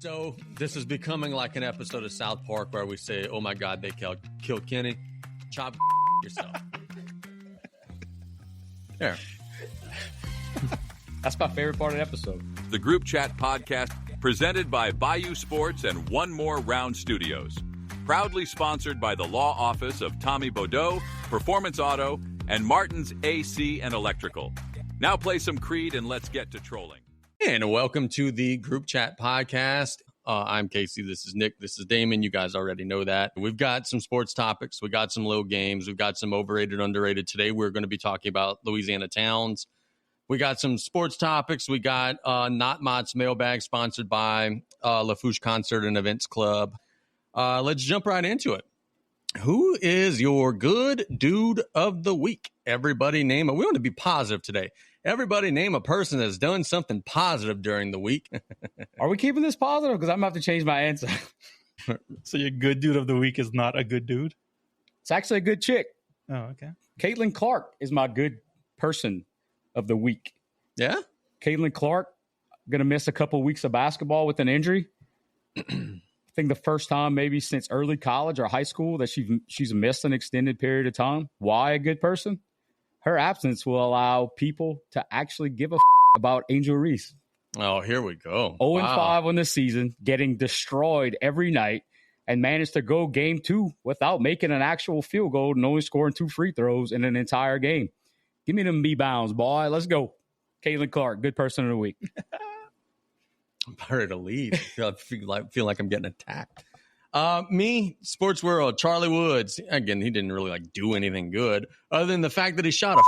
So this is becoming like an episode of South Park where we say, oh my God, they killed Kenny. Chop yourself. There. That's my favorite part of the episode. The Group Chat Podcast, presented by Bayou Sports and One More Round Studios. Proudly sponsored by the Law Office of Tommy Thibodaux, Performance Auto, and Martin's AC and Electrical. Now play some Creed and let's get to trolling. And welcome to the Group Chat Podcast. I'm Casey. This is Nick. This is Damon. You guys already know that. We've got some sports topics. We got some little games. We've got some overrated, underrated. Today, we're going to be talking about Louisiana towns. We got some sports topics. We got Not Mott's Mailbag, sponsored by Lafourche Concert and Events Club. Let's jump right into it. Who is your good dude of the week? Everybody name it. We want to be positive today. Everybody name a person that's done something positive during the week. Are we keeping this positive? Because I'm going to have to change my answer. So your good dude of the week is not a good dude? It's actually a good chick. Oh, okay. Caitlin Clark is my good person of the week. Yeah? Caitlin Clark, going to miss a couple weeks of basketball with an injury. I think the first time maybe since early college or high school that she's missed an extended period of time. Why a good person? Her absence will allow people to actually give a about Angel Reese. Oh, here we go. 0-5 on the season, getting destroyed every night, and managed to go game 2 without making an actual field goal and only scoring 2 free throws in an entire game. Give me them B-bounds, boy. Let's go. Caitlin Clark, good person of the week. I'm ready to leave. I feel like I'm getting attacked. Me, sports world, Charlie Woods. Again, he didn't really do anything good other than the fact that he shot a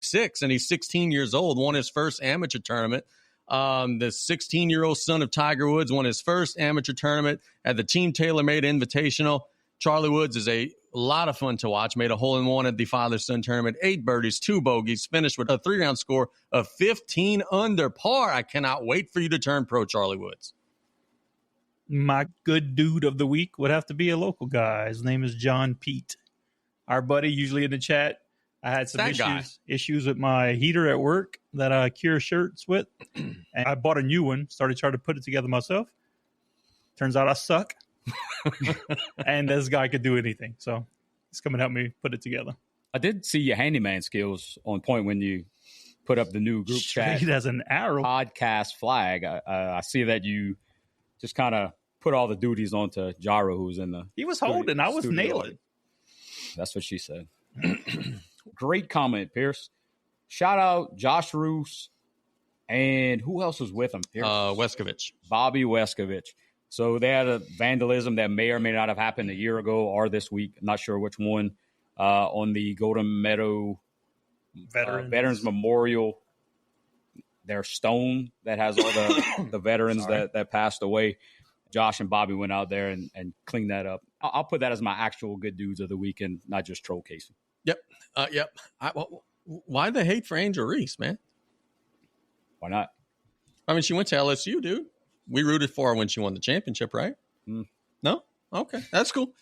6 and he's 16 years old, won his first amateur tournament. The 16-year-old son of Tiger Woods won his first amateur tournament at the Team TaylorMade Invitational. Charlie Woods is a lot of fun to watch. Made a hole-in-one at the father-son tournament, 8 birdies, 2 bogeys, finished with a 3-round score of 15 under par. I cannot wait for you to turn pro, Charlie Woods. My good dude of the week would have to be a local guy. His name is John Pete. Our buddy, usually in the chat. I had some issues with my heater at work that I cure shirts with. And I bought a new one, started trying to put it together myself. Turns out I suck. And this guy could do anything. So he's coming to help me put it together. I did see your handyman skills on point when you put up the new group chat as an arrow podcast flag. I see that you just kind of put all the duties onto Jara, who's in the He was holding. I was nailing. That's what she said. Great comment, Pierce. Shout out Josh Roos. And who else was with him? Pierce? Weskovich. Bobby Weskovich. So they had a vandalism that may or may not have happened a year ago or this week. I'm not sure which one. On the Golden Meadow Veterans Memorial. Their stone that has all the veterans that passed away. Josh and Bobby went out there and cleaned that up. I'll put that as my actual good dudes of the week and not just troll Casey. Yep. Why the hate for Angel Reese, man? Why not? I mean, she went to LSU, dude. We rooted for her when she won the championship, right? No? Okay. That's cool.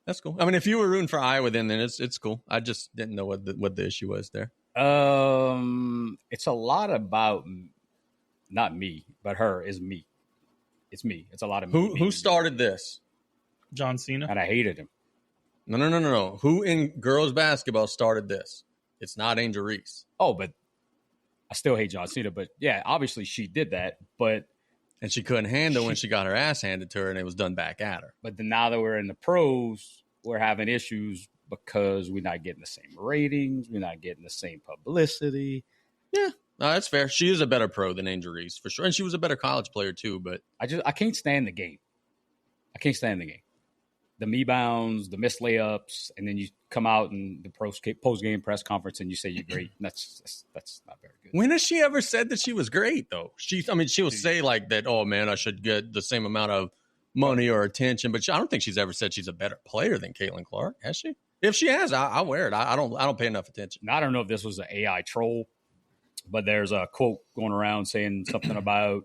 That's cool. I mean, if you were rooting for Iowa then it's cool. I just didn't know what the issue was there. It's a lot about not me, but her is me. It's me. It's a lot of me. Who started this? John Cena. And I hated him. No. Who in girls basketball started this? It's not Angel Reese. Oh, but I still hate John Cena. But yeah, obviously she did that. And she couldn't handle when she got her ass handed to her and it was done back at her. But then now that we're in the pros, we're having issues because we're not getting the same ratings. We're not getting the same publicity. Yeah, no, that's fair. She is a better pro than Angel Reese, for sure. And she was a better college player, too. But I can't stand the game. I can't stand the game. The me-bounds, the missed layups, and then you come out in the post-game press conference and you say you're great. That's not very good. When has she ever said that she was great, though? She'll say like that, oh, man, I should get the same amount of money or attention. But I don't think she's ever said she's a better player than Caitlin Clark, has she? If she has, I'll wear it. I don't pay enough attention. Now, I don't know if this was an AI troll, but there's a quote going around saying something about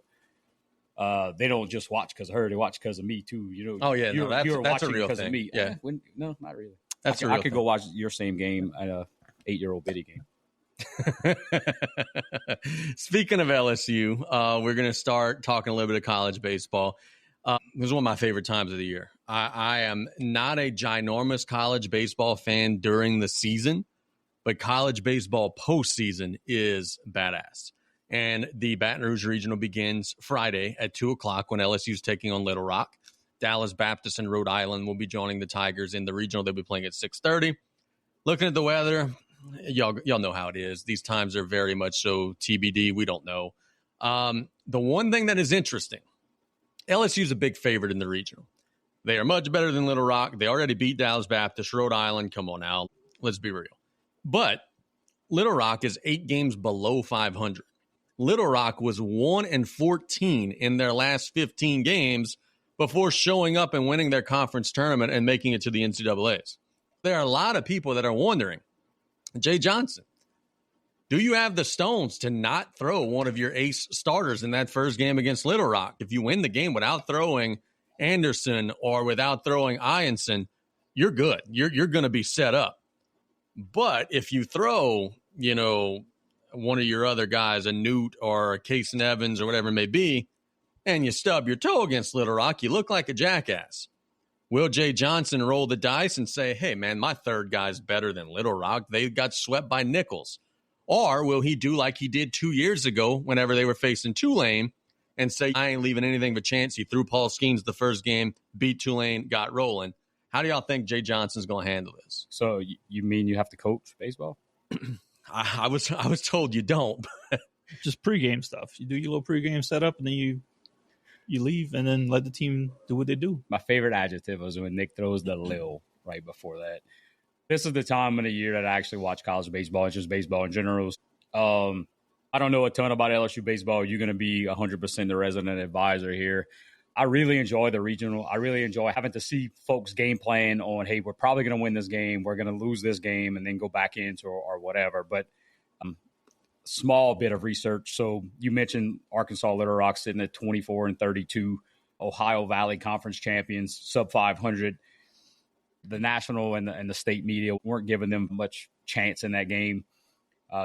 they don't just watch because of her; they watch because of me too. You know? Oh yeah, you're that's a watching real because thing. of me. Yeah, no, not really. That's I could go watch your same game at a 8-year-old bitty game. Speaking of LSU, we're going to start talking a little bit of college baseball. This is one of my favorite times of the year. I am not a ginormous college baseball fan during the season, but college baseball postseason is badass. And the Baton Rouge Regional begins Friday at 2 o'clock when LSU is taking on Little Rock. Dallas Baptist and Rhode Island will be joining the Tigers in the regional. They'll be playing at 6:30. Looking at the weather, y'all know how it is. These times are very much so TBD. We don't know. The one thing that is interesting, LSU is a big favorite in the regional. They are much better than Little Rock. They already beat Dallas Baptist, Rhode Island. Come on now. Let's be real. But Little Rock is 8 games below 500. Little Rock was 1-14 in their last 15 games before showing up and winning their conference tournament and making it to the NCAAs. There are a lot of people that are wondering, Jay Johnson, do you have the stones to not throw one of your ace starters in that first game against Little Rock? If you win the game without throwing Anderson or without throwing Ianson, you're good. You're going to be set up. But if you throw, one of your other guys, a Newt or a Casey Evans or whatever it may be, and you stub your toe against Little Rock, you look like a jackass. Will Jay Johnson roll the dice and say, hey, man, my third guy's better than Little Rock? They got swept by Nichols. Or will he do like he did 2 years ago whenever they were facing Tulane and say, I ain't leaving anything but chance? He threw Paul Skeens the first game, beat Tulane, got rolling. How do y'all think Jay Johnson's going to handle this? So you mean you have to coach baseball? I was told you don't. Just pregame stuff. You do your little pregame setup, and then you leave, and then let the team do what they do. My favorite adjective was when Nick throws the lil right before that. This is the time of the year that I actually watch college baseball and just baseball in general. I don't know a ton about LSU baseball. You're going to be 100% the resident advisor here. I really enjoy the regional. I really enjoy having to see folks game plan on, hey, we're probably going to win this game. We're going to lose this game and then go back into or whatever. But small bit of research. So you mentioned Arkansas Little Rock sitting at 24-32, Ohio Valley Conference champions, sub 500. The national and the state media weren't giving them much chance in that game.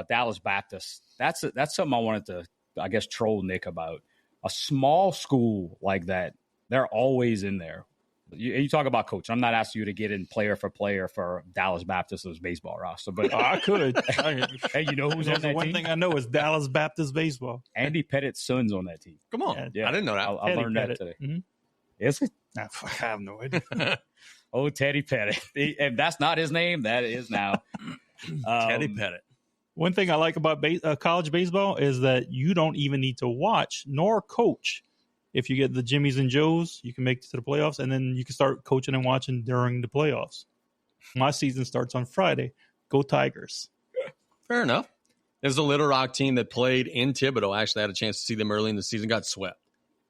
Dallas Baptist, that's something I wanted to, I guess, troll Nick about. A small school like that, they're always in there. You talk about coach. I'm not asking you to get in player for player for Dallas Baptist's baseball roster, but I could. Hey, you know who's on that team? One thing I know is Dallas Baptist baseball. Andy Pettit's son's on that team. Come on. Yeah. I didn't know that. I learned that today. Mm-hmm. Is it? I have no idea. Oh, Teddy Pettit. If that's not his name, that is now. Teddy Pettit. One thing I like about college baseball is that you don't even need to watch nor coach. If you get the Jimmies and Joes, you can make it to the playoffs, and then you can start coaching and watching during the playoffs. My season starts on Friday. Go Tigers. Fair enough. There's a Little Rock team that played in Thibodaux. I actually had a chance to see them early in the season, got swept.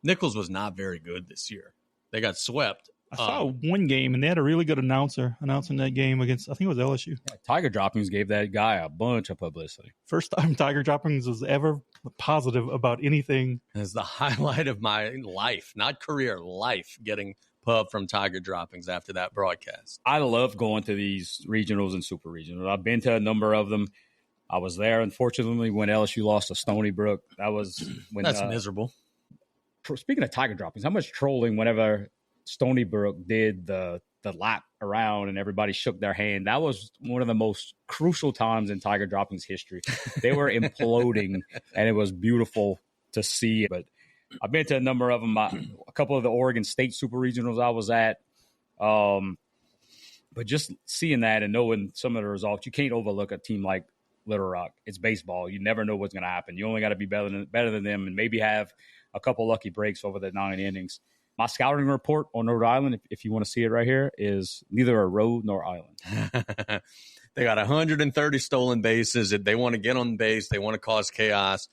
Nichols was not very good this year. They got swept. I saw one game, and they had a really good announcer announcing that game against, I think it was LSU. Yeah, Tiger Droppings gave that guy a bunch of publicity. First time Tiger Droppings was ever positive about anything. It's the highlight of my life, not career, life, getting pub from Tiger Droppings after that broadcast. I love going to these regionals and super regionals. I've been to a number of them. I was there, unfortunately, when LSU lost to Stony Brook. That was when that's miserable. Speaking of Tiger Droppings, how much trolling whenever Stony Brook did the lap around and everybody shook their hand. That was one of the most crucial times in Tiger Droppings history. They were imploding, and it was beautiful to see. But I've been to a number of them. A couple of the Oregon State Super Regionals I was at. But just seeing that and knowing some of the results, you can't overlook a team like Little Rock. It's baseball. You never know what's going to happen. You only got to be better than them and maybe have a couple lucky breaks over the 9 innings. My scouting report on Rhode Island, if you want to see it right here, is neither a road nor island. They got 130 stolen bases. If they want to get on base, they want to cause chaos.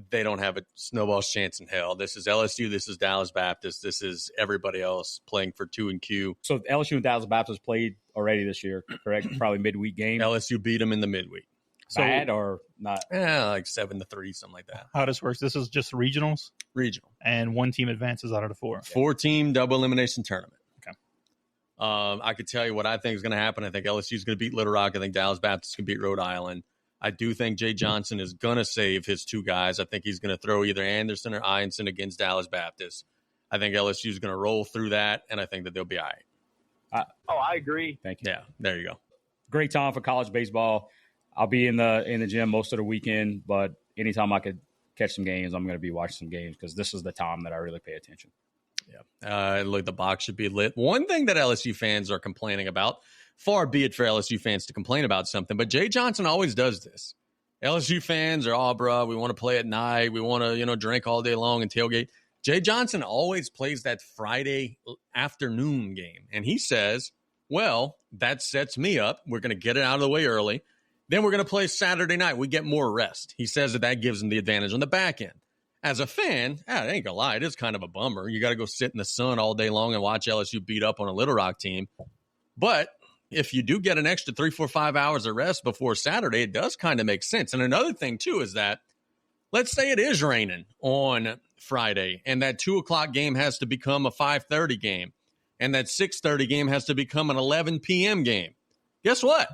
They don't have a snowball's chance in hell. This is LSU. This is Dallas Baptist. This is everybody else playing for 2 and Q. So LSU and Dallas Baptist played already this year, correct? Probably midweek game. LSU beat them in the midweek. Bad or not? Yeah, like 7-3, something like that. How this works? This is just regionals. Regional, and one team advances out of the 4. 4-team double elimination tournament. Okay. I could tell you what I think is going to happen. I think LSU is going to beat Little Rock. I think Dallas Baptist can beat Rhode Island. I do think Jay Johnson is going to save his two guys. I think he's going to throw either Anderson or Ianson against Dallas Baptist. I think LSU is going to roll through that, and I think that they'll be all right. I agree. Thank you. Yeah, there you go. Great time for college baseball. I'll be in the gym most of the weekend, but anytime I could catch some games, I'm going to be watching some games because this is the time that I really pay attention. Yeah. Look, the box should be lit. One thing that LSU fans are complaining about, far be it for LSU fans to complain about something, but Jay Johnson always does this. LSU fans are, bro, we want to play at night. We want to, drink all day long and tailgate. Jay Johnson always plays that Friday afternoon game. And he says, well, that sets me up. We're going to get it out of the way early. Then we're going to play Saturday night. We get more rest. He says that gives him the advantage on the back end. As a fan, I ain't going to lie, it is kind of a bummer. You got to go sit in the sun all day long and watch LSU beat up on a Little Rock team. But if you do get an extra 3, 4, 5 hours of rest before Saturday, it does kind of make sense. And another thing, too, is that let's say it is raining on Friday and that 2 o'clock game has to become a 5:30 game and that 6:30 game has to become an 11 p.m. game. Guess what?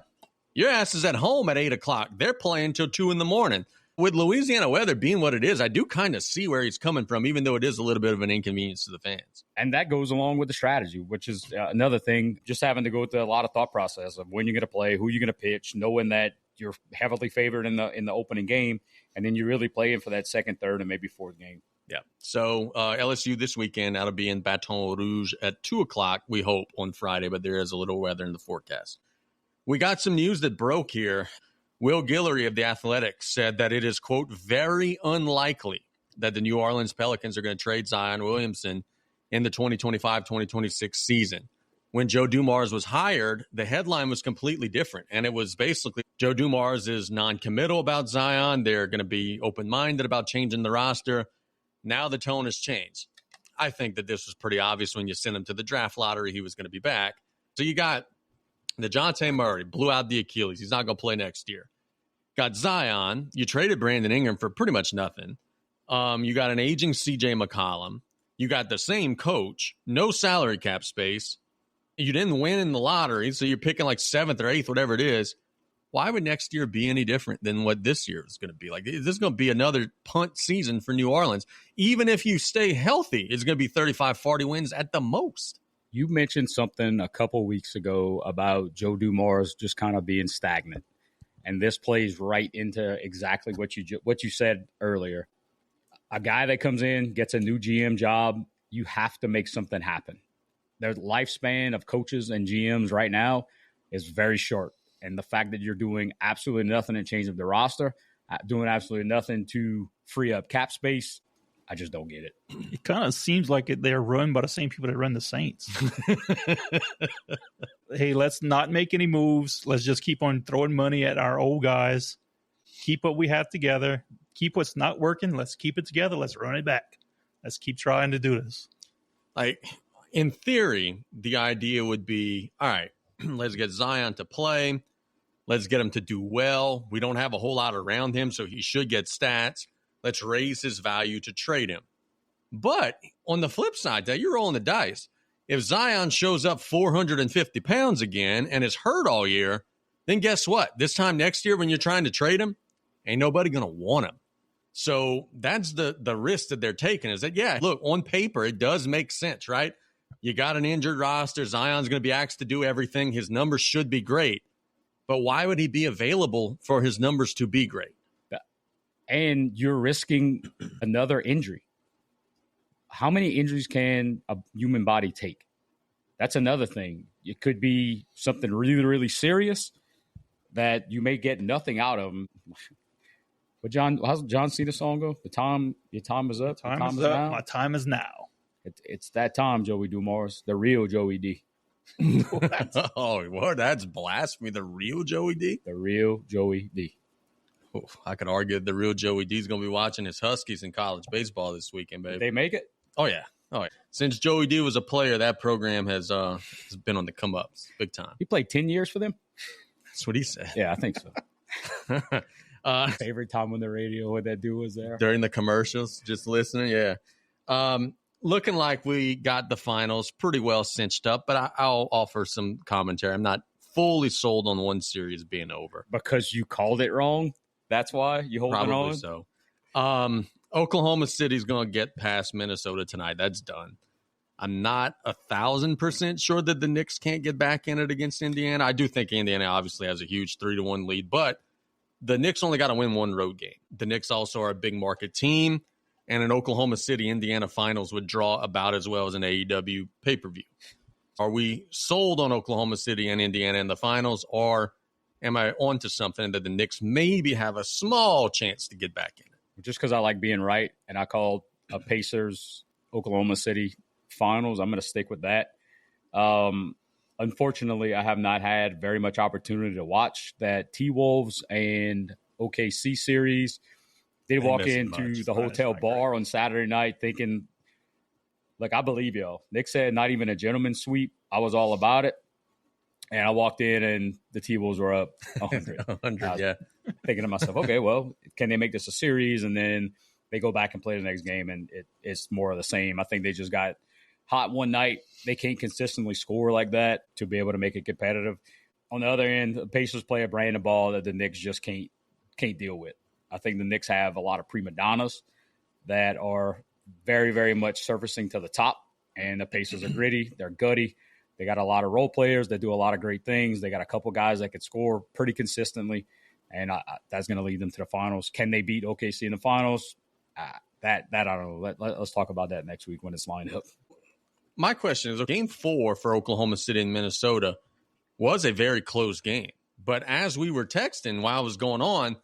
Your ass is at home at 8 o'clock. They're playing till 2 in the morning. With Louisiana weather being what it is, I do kind of see where he's coming from, even though it is a little bit of an inconvenience to the fans. And that goes along with the strategy, which is another thing, just having to go through a lot of thought process of when you're going to play, who you're going to pitch, knowing that you're heavily favored in the opening game, and then you're really playing for that second, third, and maybe fourth game. Yeah. So LSU this weekend, that'll be in Baton Rouge at 2 o'clock, we hope, on Friday, but there is a little weather in the forecast. We got some news that broke here. Will Guillory of The Athletic said that it is, quote, very unlikely that the New Orleans Pelicans are going to trade Zion Williamson in the 2025-2026 season. When Joe Dumars was hired, the headline was completely different. And it was basically Joe Dumars is non-committal about Zion. They're going to be open-minded about changing the roster. Now the tone has changed. I think that this was pretty obvious when you sent him to the draft lottery. He was going to be back. So you got DeJounte Murray, blew out the Achilles. He's not going to play next year. Got Zion. You traded Brandon Ingram for pretty much nothing. You got an aging C.J. McCollum. You got the same coach, no salary cap space. You didn't win in the lottery, so you're picking like 7th or 8th, whatever it is. Why would next year be any different than what this year is going to be? Like, this is going to be another punt season for New Orleans. Even if you stay healthy, it's going to be 35, 40 wins at the most. You mentioned something a couple weeks ago about Joe Dumars just kind of being stagnant. And this plays right into exactly what you said earlier. A guy that comes in, gets a new GM job, you have to make something happen. The lifespan of coaches and GMs right now is very short. And the fact that you're doing absolutely nothing to change the roster, doing absolutely nothing to free up cap space, I just don't get it. It kind of seems like they're run by the same people that run the Saints. Hey, let's not make any moves. Let's just keep on throwing money at our old guys. Keep what we have together. Keep what's not working. Let's keep it together. Let's run it back. Let's keep trying to do this. Like, in theory, the idea would be, all right, let's get Zion to play. Let's get him to do well. We don't have a whole lot around him, so he should get stats. Let's raise his value to trade him. But on the flip side, that you're rolling the dice. If Zion shows up 450 pounds again and is hurt all year, then guess what? This time next year when you're trying to trade him, ain't nobody going to want him. So that's the risk that they're taking is that, yeah, look, on paper, it does make sense, right? You got an injured roster. Zion's going to be asked to do everything. His numbers should be great. But why would he be available for his numbers to be great? And you're risking another injury. How many injuries can a human body take? That's another thing. It could be something really, really serious that you may get nothing out of them. But how's John Cena song go? Your time is up. Time is up. Now. My time is now. It's that time, Joey Dumars, the real Joey D. That's blasphemy. The real Joey D? The real Joey D. Oh, I could argue that the real Joey D is going to be watching his Huskies in college baseball this weekend, baby. Did they make it? Oh, yeah. Since Joey D was a player, that program has been on the come-ups big time. He played 10 years for them? That's what he said. Yeah, I think so. Favorite time on the radio when that dude was there? During the commercials, just listening, yeah. Looking like we got the finals pretty well cinched up, but I'll offer some commentary. I'm not fully sold on one series being over. Because you called it wrong? That's why you holding Probably on? So. Oklahoma City's going to get past Minnesota tonight. That's done. I'm not 1,000% sure that the Knicks can't get back in it against Indiana. I do think Indiana obviously has a huge 3-1 lead, but the Knicks only got to win one road game. The Knicks also are a big market team, and an Oklahoma City-Indiana finals would draw about as well as an AEW pay-per-view. Are we sold on Oklahoma City and Indiana in the finals, or am I onto something that the Knicks maybe have a small chance to get back in it? Just because I like being right, and I called a Pacers-Oklahoma City finals, I'm going to stick with that. Unfortunately, I have not had very much opportunity to watch that T-Wolves and OKC series. They walk into the hotel bar on Saturday night thinking, like, I believe y'all. Nick said not even a gentleman's sweep. I was all about it. And I walked in and the T-Wolves were up 100. 100, yeah. Thinking to myself, okay, well, can they make this a series? And then they go back and play the next game, and it's more of the same. I think they just got hot one night. They can't consistently score like that to be able to make it competitive. On the other end, the Pacers play a brand of ball that the Knicks just can't deal with. I think the Knicks have a lot of prima donnas that are very, very much surfacing to the top, and the Pacers are gritty. They're gutty. They got a lot of role players that do a lot of great things. They got a couple guys that can score pretty consistently, and that's going to lead them to the finals. Can they beat OKC in the finals? That I don't know. Let's talk about that next week when it's lined up. My question is, Game 4 for Oklahoma City and Minnesota was a very close game. But as we were texting while it was going on,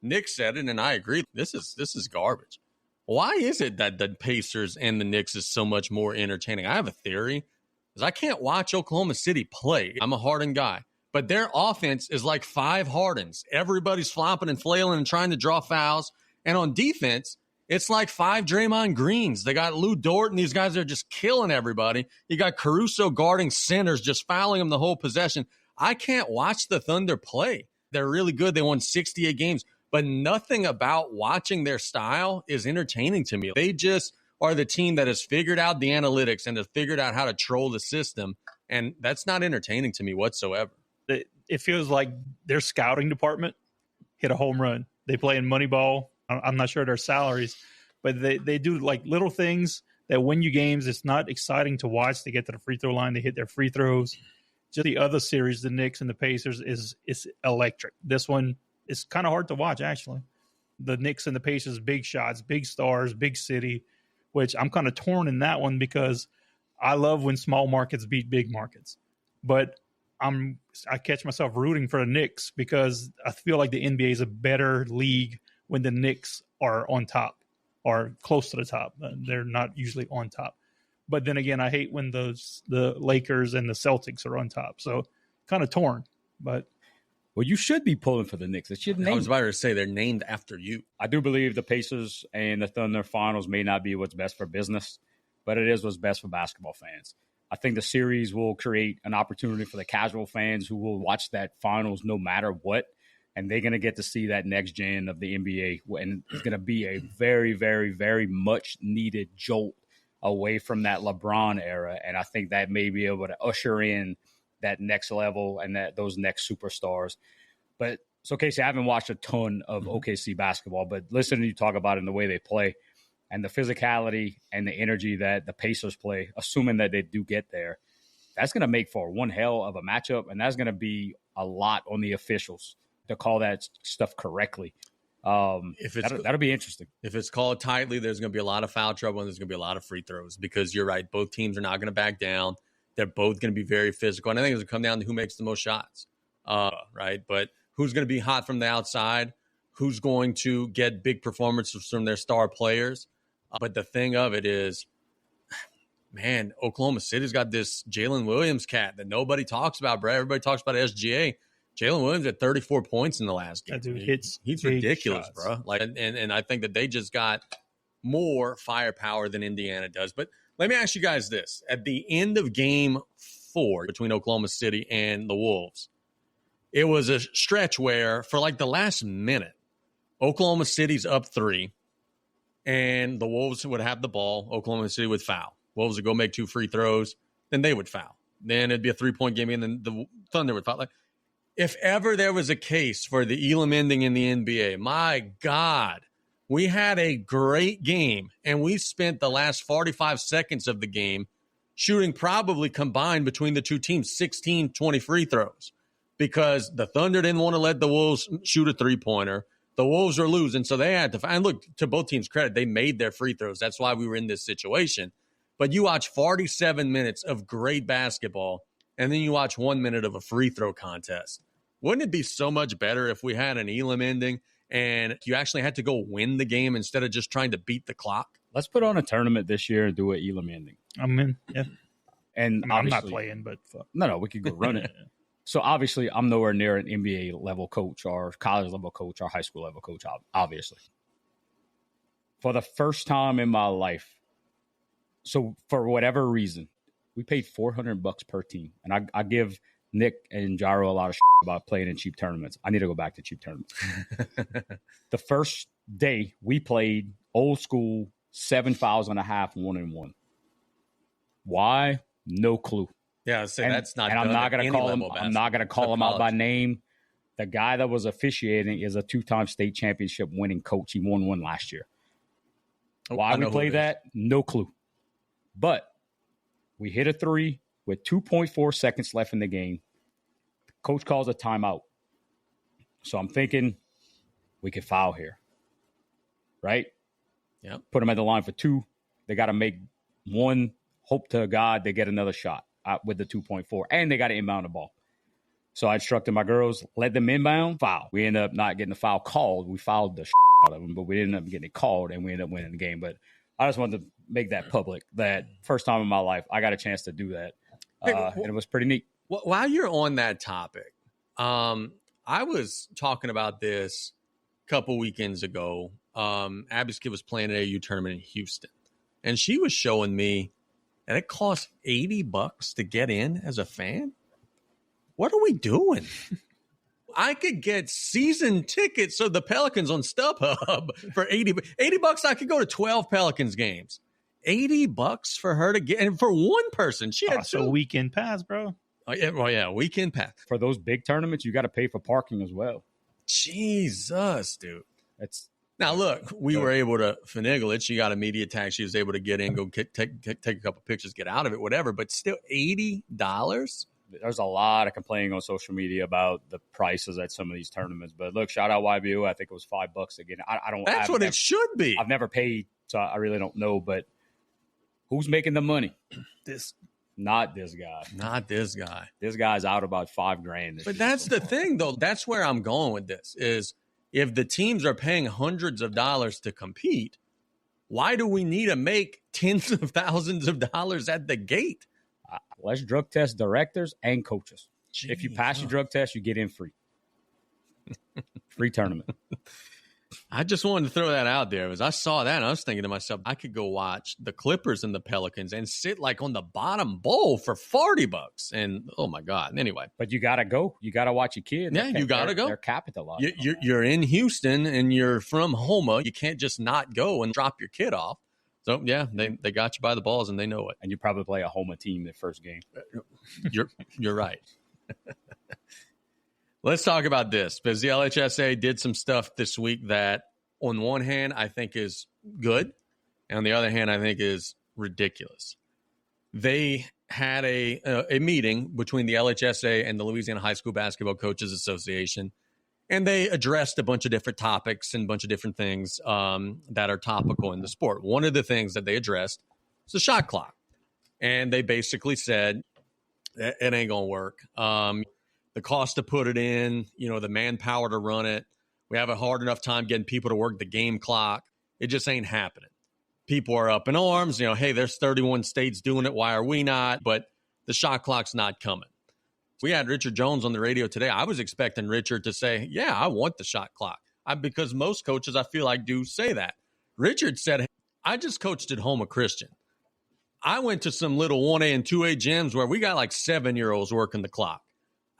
Nick said it, and I agree. This is garbage. Why is it that the Pacers and the Knicks is so much more entertaining? I have a theory, because I can't watch Oklahoma City play. I'm a Harden guy. But their offense is like 5 Hardens. Everybody's flopping and flailing and trying to draw fouls. And on defense, it's like 5 Draymond Greens. They got Lou Dort, and these guys are just killing everybody. You got Caruso guarding centers, just fouling them the whole possession. I can't watch the Thunder play. They're really good. They won 68 games. But nothing about watching their style is entertaining to me. They just are the team that has figured out the analytics and has figured out how to troll the system. And that's not entertaining to me whatsoever. It feels like their scouting department hit a home run. They play in Moneyball. I'm not sure their salaries, but they do like little things that win you games. It's not exciting to watch. They get to the free throw line. They hit their free throws. Just the other series, the Knicks and the Pacers, is electric. This one is kind of hard to watch, actually. The Knicks and the Pacers, big shots, big stars, big city, which I'm kind of torn in that one because I love when small markets beat big markets. But I catch myself rooting for the Knicks because I feel like the NBA is a better league when the Knicks are on top or close to the top. They're not usually on top. But then again, I hate when the Lakers and the Celtics are on top. So kind of torn. But well, you should be pulling for the Knicks. I was about to say they're named after you. I do believe the Pacers and the Thunder finals may not be what's best for business, but it is what's best for basketball fans. I think the series will create an opportunity for the casual fans who will watch that finals no matter what, and they're going to get to see that next gen of the NBA, and it's going to be a very, very, very much needed jolt away from that LeBron era, and I think that may be able to usher in that next level and those next superstars. But so, Casey, I haven't watched a ton of OKC basketball, but listening to you talk about it and the way they play and the physicality and the energy that the Pacers play, assuming that they do get there, that's going to make for one hell of a matchup, and that's going to be a lot on the officials to call that stuff correctly. That'll be interesting. If it's called tightly, there's going to be a lot of foul trouble and there's going to be a lot of free throws because you're right. Both teams are not going to back down. They're both going to be very physical. And I think it's going to come down to who makes the most shots, right? But who's going to be hot from the outside? Who's going to get big performances from their star players? But the thing of it is, man, Oklahoma City's got this Jalen Williams cat that nobody talks about, bro. Everybody talks about SGA. Jalen Williams had 34 points in the last game. That dude he's ridiculous, shots, bro. Like, and I think that they just got more firepower than Indiana does. But let me ask you guys this. At the end of game 4 between Oklahoma City and the Wolves, it was a stretch where for like the last minute, Oklahoma City's up 3, and the Wolves would have the ball. Oklahoma City would foul. Wolves would go make 2 free throws. Then they would foul. Then it'd be a 3-point game, and then the Thunder would foul. Like, if ever there was a case for the Elam ending in the NBA, my God, we had a great game, and we spent the last 45 seconds of the game shooting probably combined between the two teams 16, 20 free throws because the Thunder didn't want to let the Wolves shoot a three-pointer. The Wolves were losing, so they had to – and look, to both teams' credit, they made their free throws. That's why we were in this situation. But you watch 47 minutes of great basketball, and then you watch 1 minute of a free throw contest. Wouldn't it be so much better if we had an Elam ending and you actually had to go win the game instead of just trying to beat the clock? Let's put on a tournament this year and do an Elam ending. I'm in, yeah. And I'm not playing, but fuck. No, we could go run it. So obviously, I'm nowhere near an NBA level coach or college level coach or high school level coach, obviously. For the first time in my life, so for whatever reason, we paid $400 per team. And I give Nick and Gyro a lot of shit about playing in cheap tournaments. I need to go back to cheap tournaments. The first day we played old school 7 fouls and a half, 1-1. Why? No clue. Yeah, that's not. And I'm not going to call him. I'm not going to call him out by name. The guy that was officiating is a 2-time state championship winning coach. He won one last year. Why we play that? No clue. But we hit a three with 2.4 seconds left in the game. Coach calls a timeout. So I'm thinking we could foul here. Right? Yeah. Put them at the line for 2. They got to make one. Hope to God they get another shot with the 2.4. And they got to inbound the ball. So I instructed my girls, let them inbound, foul. We ended up not getting the foul called. We fouled the out of them, but we ended up getting it called, and we ended up winning the game. But I just wanted to make that public, that first time in my life I got a chance to do that. And it was pretty neat. While you're on that topic, I was talking about this a couple weekends ago. Abby's kid was playing an AU tournament in Houston, and she was showing me that it costs $80 to get in as a fan. What are we doing? I could get season tickets of the Pelicans on StubHub for $80. I could go to 12 Pelicans games. $80 for her to get, and for one person, she had a weekend pass, bro. Oh, yeah, weekend pass. For those big tournaments, you got to pay for parking as well. Jesus, dude. Now, look, we were able to finagle it. She got a media tag. She was able to get in, go take a couple pictures, get out of it, whatever. But still, $80? There's a lot of complaining on social media about the prices at some of these tournaments. But look, shout out YBO. I think it was $5 again. I don't. That's what it should be. I've never paid, so I really don't know. But who's making the money? Not this guy. Not this guy. This guy's out about $5,000. But that's the thing, though. That's where I'm going with this. Is if the teams are paying hundreds of dollars to compete, why do we need to make tens of thousands of dollars at the gate? Let's drug test directors and coaches. Jeez, if you pass your drug test, you get in free. Free tournament. I just wanted to throw that out there because I saw that and I was thinking to myself, I could go watch the Clippers and the Pelicans and sit like on the bottom bowl for $40. And oh my God. Anyway. But you got to go. You got to watch your kids. Yeah, you got to go. They're capitalized. You're in Houston and you're from Houma. You can't just not go and drop your kid off. So, yeah, they got you by the balls and they know it. And you probably play a Houma team the first game. You're right. Let's talk about this because the LHSSA did some stuff this week that on one hand I think is good and on the other hand I think is ridiculous. They had a meeting between the LHSSA and the Louisiana High School Basketball Coaches Association, and they addressed a bunch of different topics and a bunch of different things that are topical in the sport. One of the things that they addressed was the shot clock, and they basically said it ain't going to work. The cost to put it in, the manpower to run it. We have a hard enough time getting people to work the game clock. It just ain't happening. People are up in arms. Hey, there's 31 states doing it. Why are we not? But the shot clock's not coming. We had Richard Jones on the radio today. I was expecting Richard to say, yeah, I want the shot clock. Because most coaches, I feel like, do say that. Richard said, I just coached at Houma Christian. I went to some little 1A and 2A gyms where we got like 7-year-olds working the clock.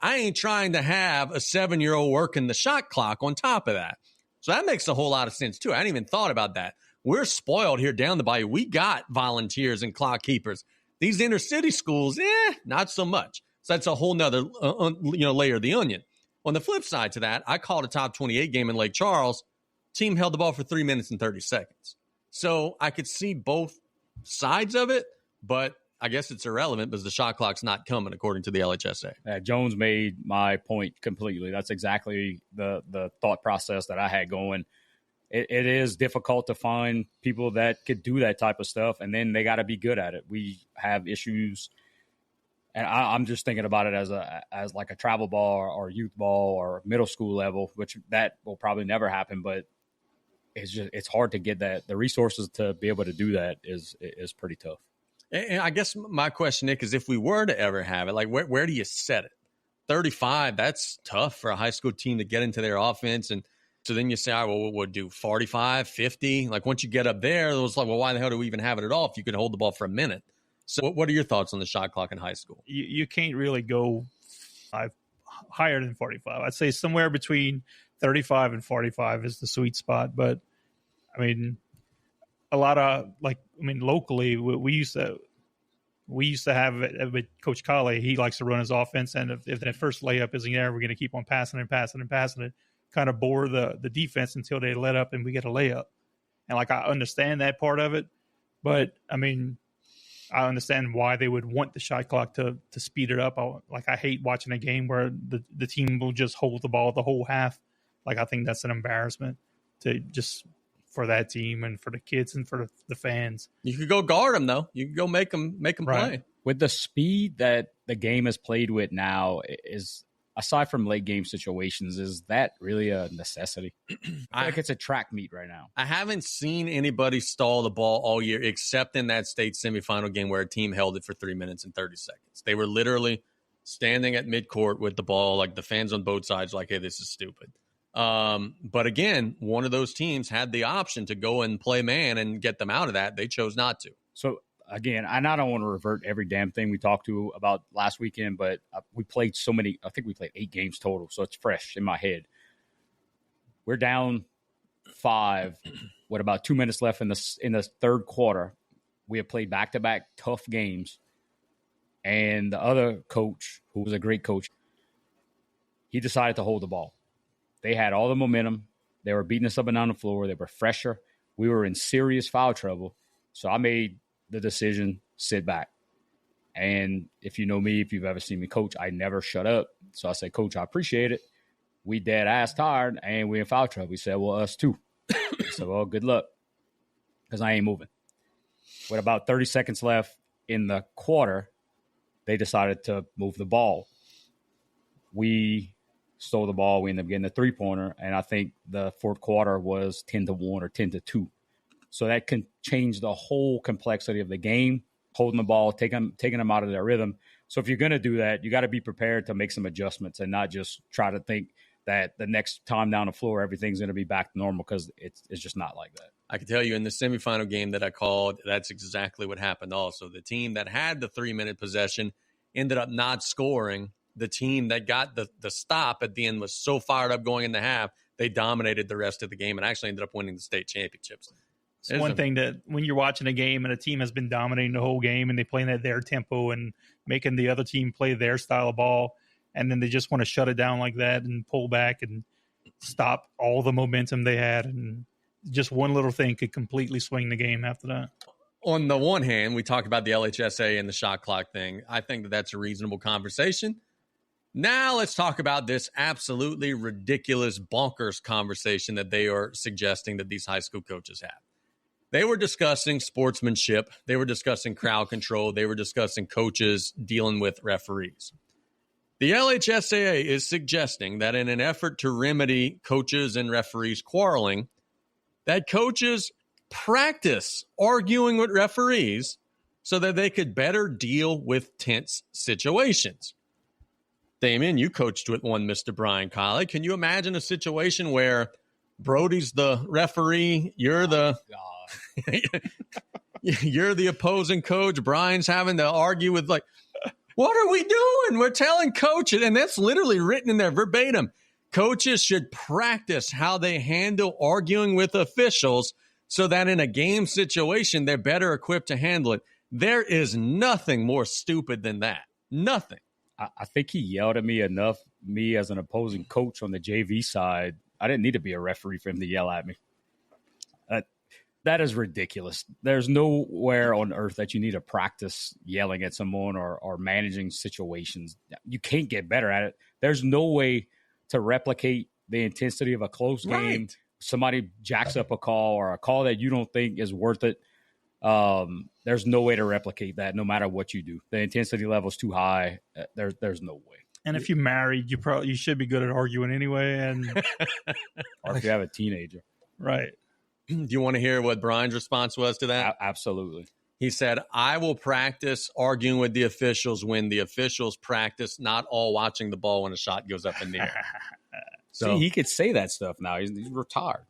I ain't trying to have a 7-year-old working the shot clock on top of that. So that makes a whole lot of sense, too. I hadn't even thought about that. We're spoiled here down the bayou. We got volunteers and clock keepers. These inner city schools, not so much. So that's a whole nother layer of the onion. On the flip side to that, I called a top 28 game in Lake Charles. Team held the ball for 3 minutes and 30 seconds. So I could see both sides of it, but I guess it's irrelevant because the shot clock's not coming, according to the LHSA. Jones made my point completely. That's exactly the thought process that I had going. It is difficult to find people that could do that type of stuff, and then they got to be good at it. We have issues, and I'm just thinking about it as like a travel ball or youth ball or middle school level, which that will probably never happen, but it's hard to get that. The resources to be able to do that is pretty tough. And I guess my question, Nick, is if we were to ever have it, like where do you set it? 35, that's tough for a high school team to get into their offense. And so then you say, all right, well, we'll do 45, 50. Like once you get up there, it was like, well, why the hell do we even have it at all if you could hold the ball for a minute? So what are your thoughts on the shot clock in high school? You can't really go higher than 45. I'd say somewhere between 35 and 45 is the sweet spot. But, I mean, a lot of, locally, we used to have it with Coach Colley. He likes to run his offense, and if that first layup isn't there, we're going to keep on passing it, kind of bore the defense until they let up and we get a layup. And, I understand that part of it, but, I mean, I understand why they would want the shot clock to speed it up. I hate watching a game where the team will just hold the ball the whole half. I think that's an embarrassment for that team and for the kids and for the fans. You could go guard them, though. You could go make them right. Play. With the speed that the game is played with now, is aside from late game situations, is that really a necessity? I think it's a track meet right now. I haven't seen anybody stall the ball all year except in that state semifinal game where a team held it for 3 minutes and 30 seconds. They were literally standing at midcourt with the ball, like the fans on both sides, like, hey, this is stupid. But again, one of those teams had the option to go and play man and get them out of that. They chose not to. So again, I don't want to revert every damn thing we talked to about last weekend, but we played so many. I think we played 8 games total, so it's fresh in my head. We're down 5 with about 2 minutes left in the third quarter. We have played back-to-back tough games, and the other coach, who was a great coach, he decided to hold the ball. They had all the momentum. They were beating us up and down the floor. They were fresher. We were in serious foul trouble. So I made the decision, sit back. And if you know me, if you've ever seen me coach, I never shut up. So I said, Coach, I appreciate it. We dead ass tired and we in foul trouble. He said, well, us too. I said, well, good luck, because I ain't moving. With about 30 seconds left in the quarter, they decided to move the ball. We stole the ball. We ended up getting a 3-pointer, and I think the fourth quarter was 10-1 or 10-2. So that can change the whole complexity of the game, holding the ball, taking them out of their rhythm. So if you're going to do that, you got to be prepared to make some adjustments and not just try to think that the next time down the floor, everything's going to be back to normal, because it's just not like that. I can tell you in the semifinal game that I called, that's exactly what happened also. The team that had the 3-minute possession ended up not scoring. The team that got the stop at the end was so fired up going into half, they dominated the rest of the game and actually ended up winning the state championships. It's one thing that when you're watching a game and a team has been dominating the whole game and they playing at their tempo and making the other team play their style of ball, and then they just want to shut it down like that and pull back and stop all the momentum they had, and just one little thing could completely swing the game after that. On the one hand, we talked about the LHSA and the shot clock thing. I think that's a reasonable conversation. Now let's talk about this absolutely ridiculous, bonkers conversation that they are suggesting that these high school coaches have. They were discussing sportsmanship. They were discussing crowd control. They were discussing coaches dealing with referees. The LHSSA is suggesting that in an effort to remedy coaches and referees quarreling, that coaches practice arguing with referees so that they could better deal with tense situations. Damien, you coached with one Mr. Brian Colley. Can you imagine a situation where Brody's the referee, you're the you're the opposing coach, Brian's having to argue with, like, what are we doing? We're telling coaches, and that's literally written in there verbatim. Coaches should practice how they handle arguing with officials so that in a game situation, they're better equipped to handle it. There is nothing more stupid than that. Nothing. I think he yelled at me enough, me as an opposing coach on the JV side. I didn't need to be a referee for him to yell at me. That is ridiculous. There's nowhere on earth that you need to practice yelling at someone or managing situations. You can't get better at it. There's no way to replicate the intensity of a close game. Somebody jacks up a call or a call that you don't think is worth it. There's no way to replicate that no matter what you do. The intensity level is too high. There's no way. And if you're married, you should be good at arguing anyway. And or if you have a teenager. Right. Do you want to hear what Brian's response was to that? Absolutely. He said, I will practice arguing with the officials when the officials practice not all watching the ball when a shot goes up in the air. So he could say that stuff now. He's retired.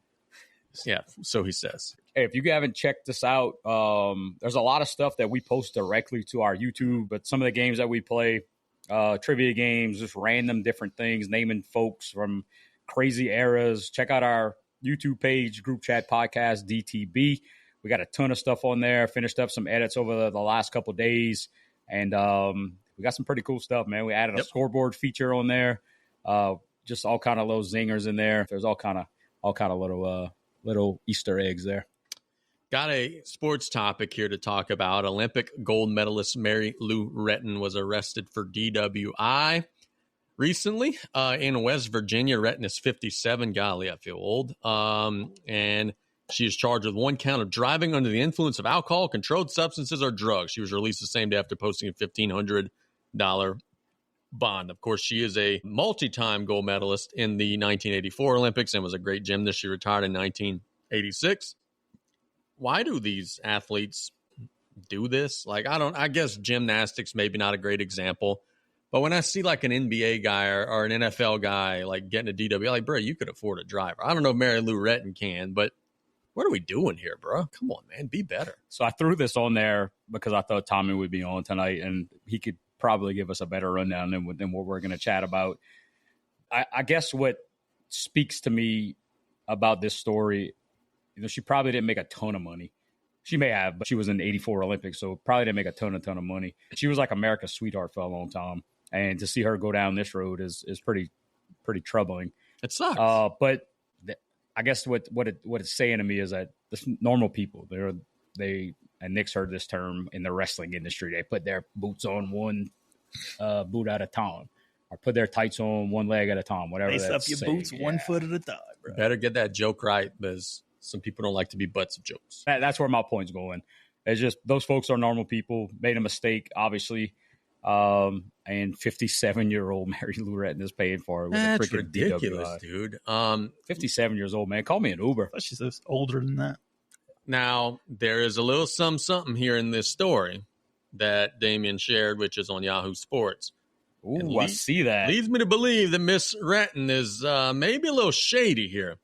Yeah, so he says. Hey, if you haven't checked this out, there's a lot of stuff that we post directly to our YouTube, but some of the games that we play, trivia games, just random different things, naming folks from crazy eras. Check out our YouTube page, Group Chat Podcast, DTB. We got a ton of stuff on there. Finished up some edits over the last couple of days, and we got some pretty cool stuff, man. We added a scoreboard feature on there, just all kind of little zingers in there. There's all kind of little Easter eggs there. Got a sports topic here to talk about. Olympic gold medalist Mary Lou Retton was arrested for DWI recently in West Virginia. Retton is 57. Golly, I feel old. And she is charged with one count of driving under the influence of alcohol, controlled substances, or drugs. She was released the same day after posting a $1,500 bond. Of course, she is a multi-time gold medalist in the 1984 Olympics and was a great gymnast. She retired in 1986. Why do these athletes do this? Like, I guess gymnastics maybe not a great example. But when I see like an NBA guy or an NFL guy like getting a DW, like, bro, you could afford a driver. I don't know if Mary Lou Retton can, but what are we doing here, bro? Come on, man, be better. So I threw this on there because I thought Tommy would be on tonight, and he could probably give us a better rundown than what we're going to chat about. I guess what speaks to me about this story, she probably didn't make a ton of money. She may have, but she was in the 84 Olympics, so probably didn't make a ton of money. She was like America's sweetheart for a long time. And to see her go down this road is pretty troubling. It sucks. But I guess what it's saying to me is that this normal people, and Nick's heard this term in the wrestling industry, they put their boots on one boot at a time, or put their tights on one leg at a time, whatever that's up your saying. boots 1 foot at a time, bro. Better get that joke right, because some people don't like to be butts of jokes. That's where my point's going. It's just those folks are normal people, made a mistake, obviously. And 57-year-old Mary Lou Retton is paying for it. With That's a ridiculous, DWI. dude. 57 years old, man. Call me an Uber. She's older than that. Now, there is a little something here in this story that Damien shared, which is on Yahoo Sports. Ooh, I see that. Leads me to believe that Miss Retton is maybe a little shady here.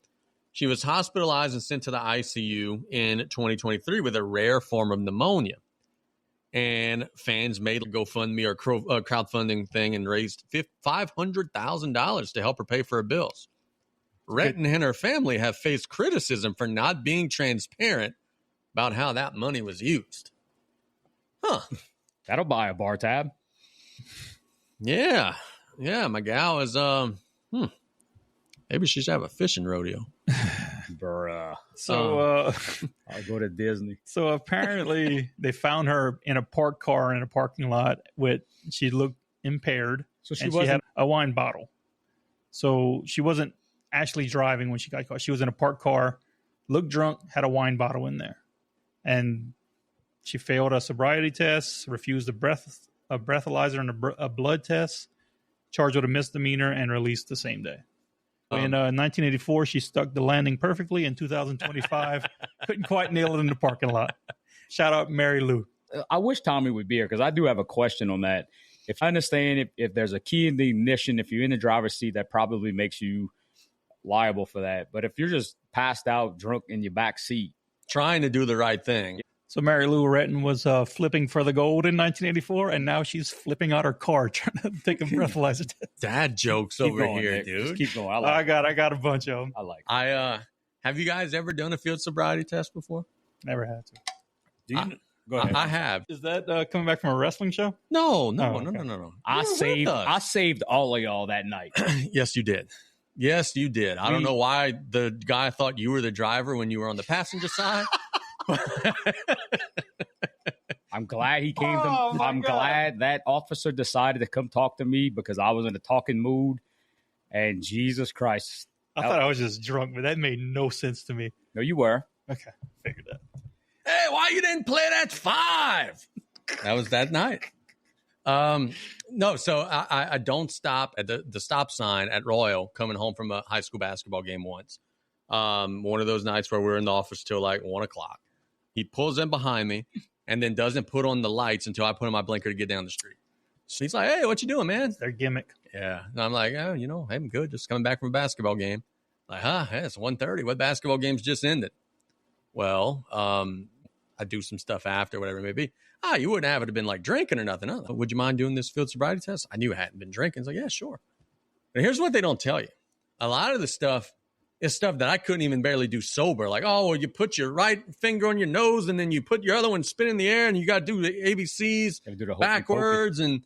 She was hospitalized and sent to the ICU in 2023 with a rare form of pneumonia. And fans made a GoFundMe or crowdfunding thing and raised $500,000 to help her pay for her bills. Retton and her family have faced criticism for not being transparent about how that money was used. Huh. That'll buy a bar tab. Yeah. Yeah, my gal is, maybe she should have a fishing rodeo. Bruh. So I'll go to Disney. So apparently they found her in a parked car in a parking lot she looked impaired. So she had a wine bottle. So she wasn't actually driving when she got caught. She was in a parked car, looked drunk, had a wine bottle in there. And she failed a sobriety test, refused a breathalyzer and a blood test, charged with a misdemeanor, and released the same day. In 1984, she stuck the landing perfectly. In 2025, couldn't quite nail it in the parking lot. Shout out Mary Lou. I wish Tommy would be here because I do have a question on that. If I understand, if there's a key in the ignition, if you're in the driver's seat, that probably makes you liable for that. But if you're just passed out, drunk in your back seat, trying to do the right thing. So Mary Lou Retton was flipping for the gold in 1984, and now she's flipping out her car trying to take a breathalyzer test. Dad jokes over going, here, Nick. dude. Just keep going. I got a bunch of them. I like it. Have you guys ever done a field sobriety test before? Never had to. Go ahead. I have. Is that coming back from a wrestling show? No. Okay. I saved all of y'all that night. Yes, you did. I don't know why the guy thought you were the driver when you were on the passenger side. I'm glad he came to I'm glad that officer decided to come talk to me because I was in a talking mood. And Jesus Christ. I thought I was just drunk, but that made no sense to me. No, you were. Okay, figured that. Hey, why you didn't play that 5? That was that night. No, so I don't stop at the stop sign at Royal coming home from a high school basketball game once. One of those nights where we're in the office till like 1 o'clock. He pulls in behind me and then doesn't put on the lights until I put on my blinker to get down the street. So he's like, hey, what you doing, man? Their gimmick. Yeah. And I'm like, oh, hey, I'm good. Just coming back from a basketball game. Like, hey, it's 1:30. What basketball games just ended? Well, I do some stuff after, whatever it may be. You wouldn't have it been like drinking or nothing. Would you mind doing this field sobriety test? I knew I hadn't been drinking. It's like, yeah, sure. But here's what they don't tell you. A lot of the stuff is stuff that I couldn't even barely do sober. Like, oh, well, you put your right finger on your nose and then you put your other one spin in the air and you got to do the ABCs backwards and,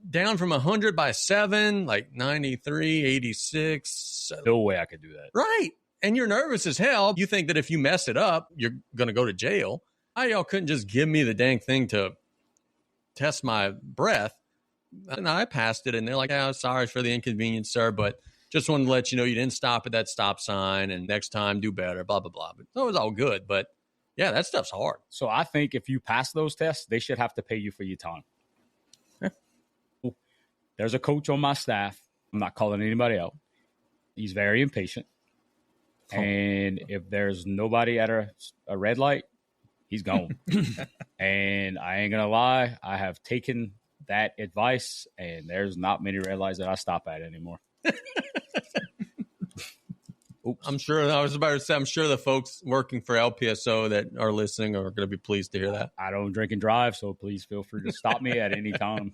down from 100 by 7, like 93, 86. No way I could do that. Right. And you're nervous as hell. You think that if you mess it up, you're going to go to jail. Y'all couldn't just give me the dang thing to test my breath. And I passed it, and they're like, sorry for the inconvenience, sir, but just wanted to let you know you didn't stop at that stop sign, and next time do better, blah, blah, blah. But it was all good. But, yeah, that stuff's hard. So I think if you pass those tests, they should have to pay you for your time. Yeah. There's a coach on my staff. I'm not calling anybody out. He's very impatient. And if there's nobody at a red light, he's gone. And I ain't going to lie, I have taken that advice, and there's not many red lights that I stop at anymore. I'm sure the folks working for LPSO that are listening are going to be pleased to hear that. I don't drink and drive, so please feel free to stop me at any time.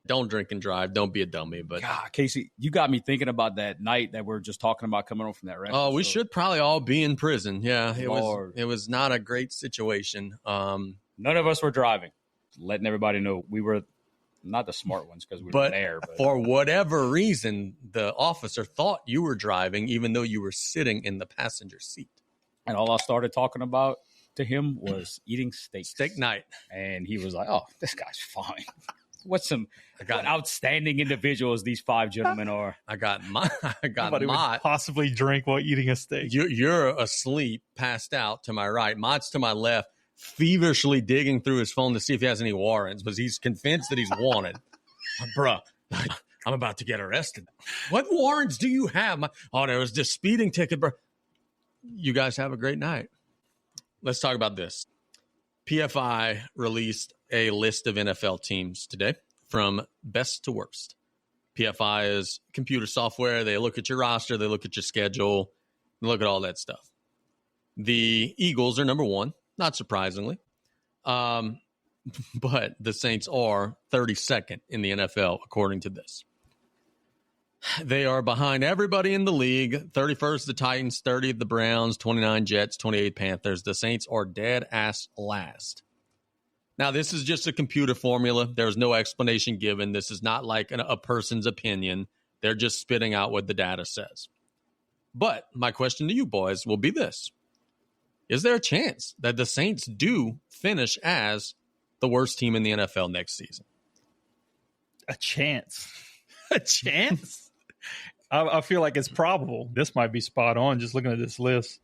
Don't drink and drive. Don't be a dummy. But God, Casey, you got me thinking about that night that we're just talking about coming home from that restaurant. Oh, we should probably all be in prison. Yeah, it was not a great situation. None of us were driving. Letting everybody know we were not the smart ones because we were there. But for whatever reason, the officer thought you were driving, even though you were sitting in the passenger seat. And all I started talking about to him was eating steak. Steak night. And he was like, oh, this guy's fine. What outstanding individuals these 5 gentlemen are. I got Nobody would possibly drink while eating a steak. You're asleep, passed out to my right. Mott's to my left, feverishly digging through his phone to see if he has any warrants, but he's convinced that he's wanted. Bruh, I'm about to get arrested. What warrants do you have? There was this speeding ticket, bro. You guys have a great night. Let's talk about this. PFI released a list of NFL teams today from best to worst. PFI is computer software. They look at your roster. They look at your schedule. They look at all that stuff. The Eagles are number 1, not surprisingly. But the Saints are 32nd in the NFL, according to this. They are behind everybody in the league. 31st, the Titans, 30th, the Browns, 29 Jets, 28 Panthers. The Saints are dead ass last. Now, this is just a computer formula. There's no explanation given. This is not like a person's opinion. They're just spitting out what the data says. But my question to you boys will be this. Is there a chance that the Saints do finish as the worst team in the NFL next season? A chance. A chance? I feel like it's probable. This might be spot on just looking at this list.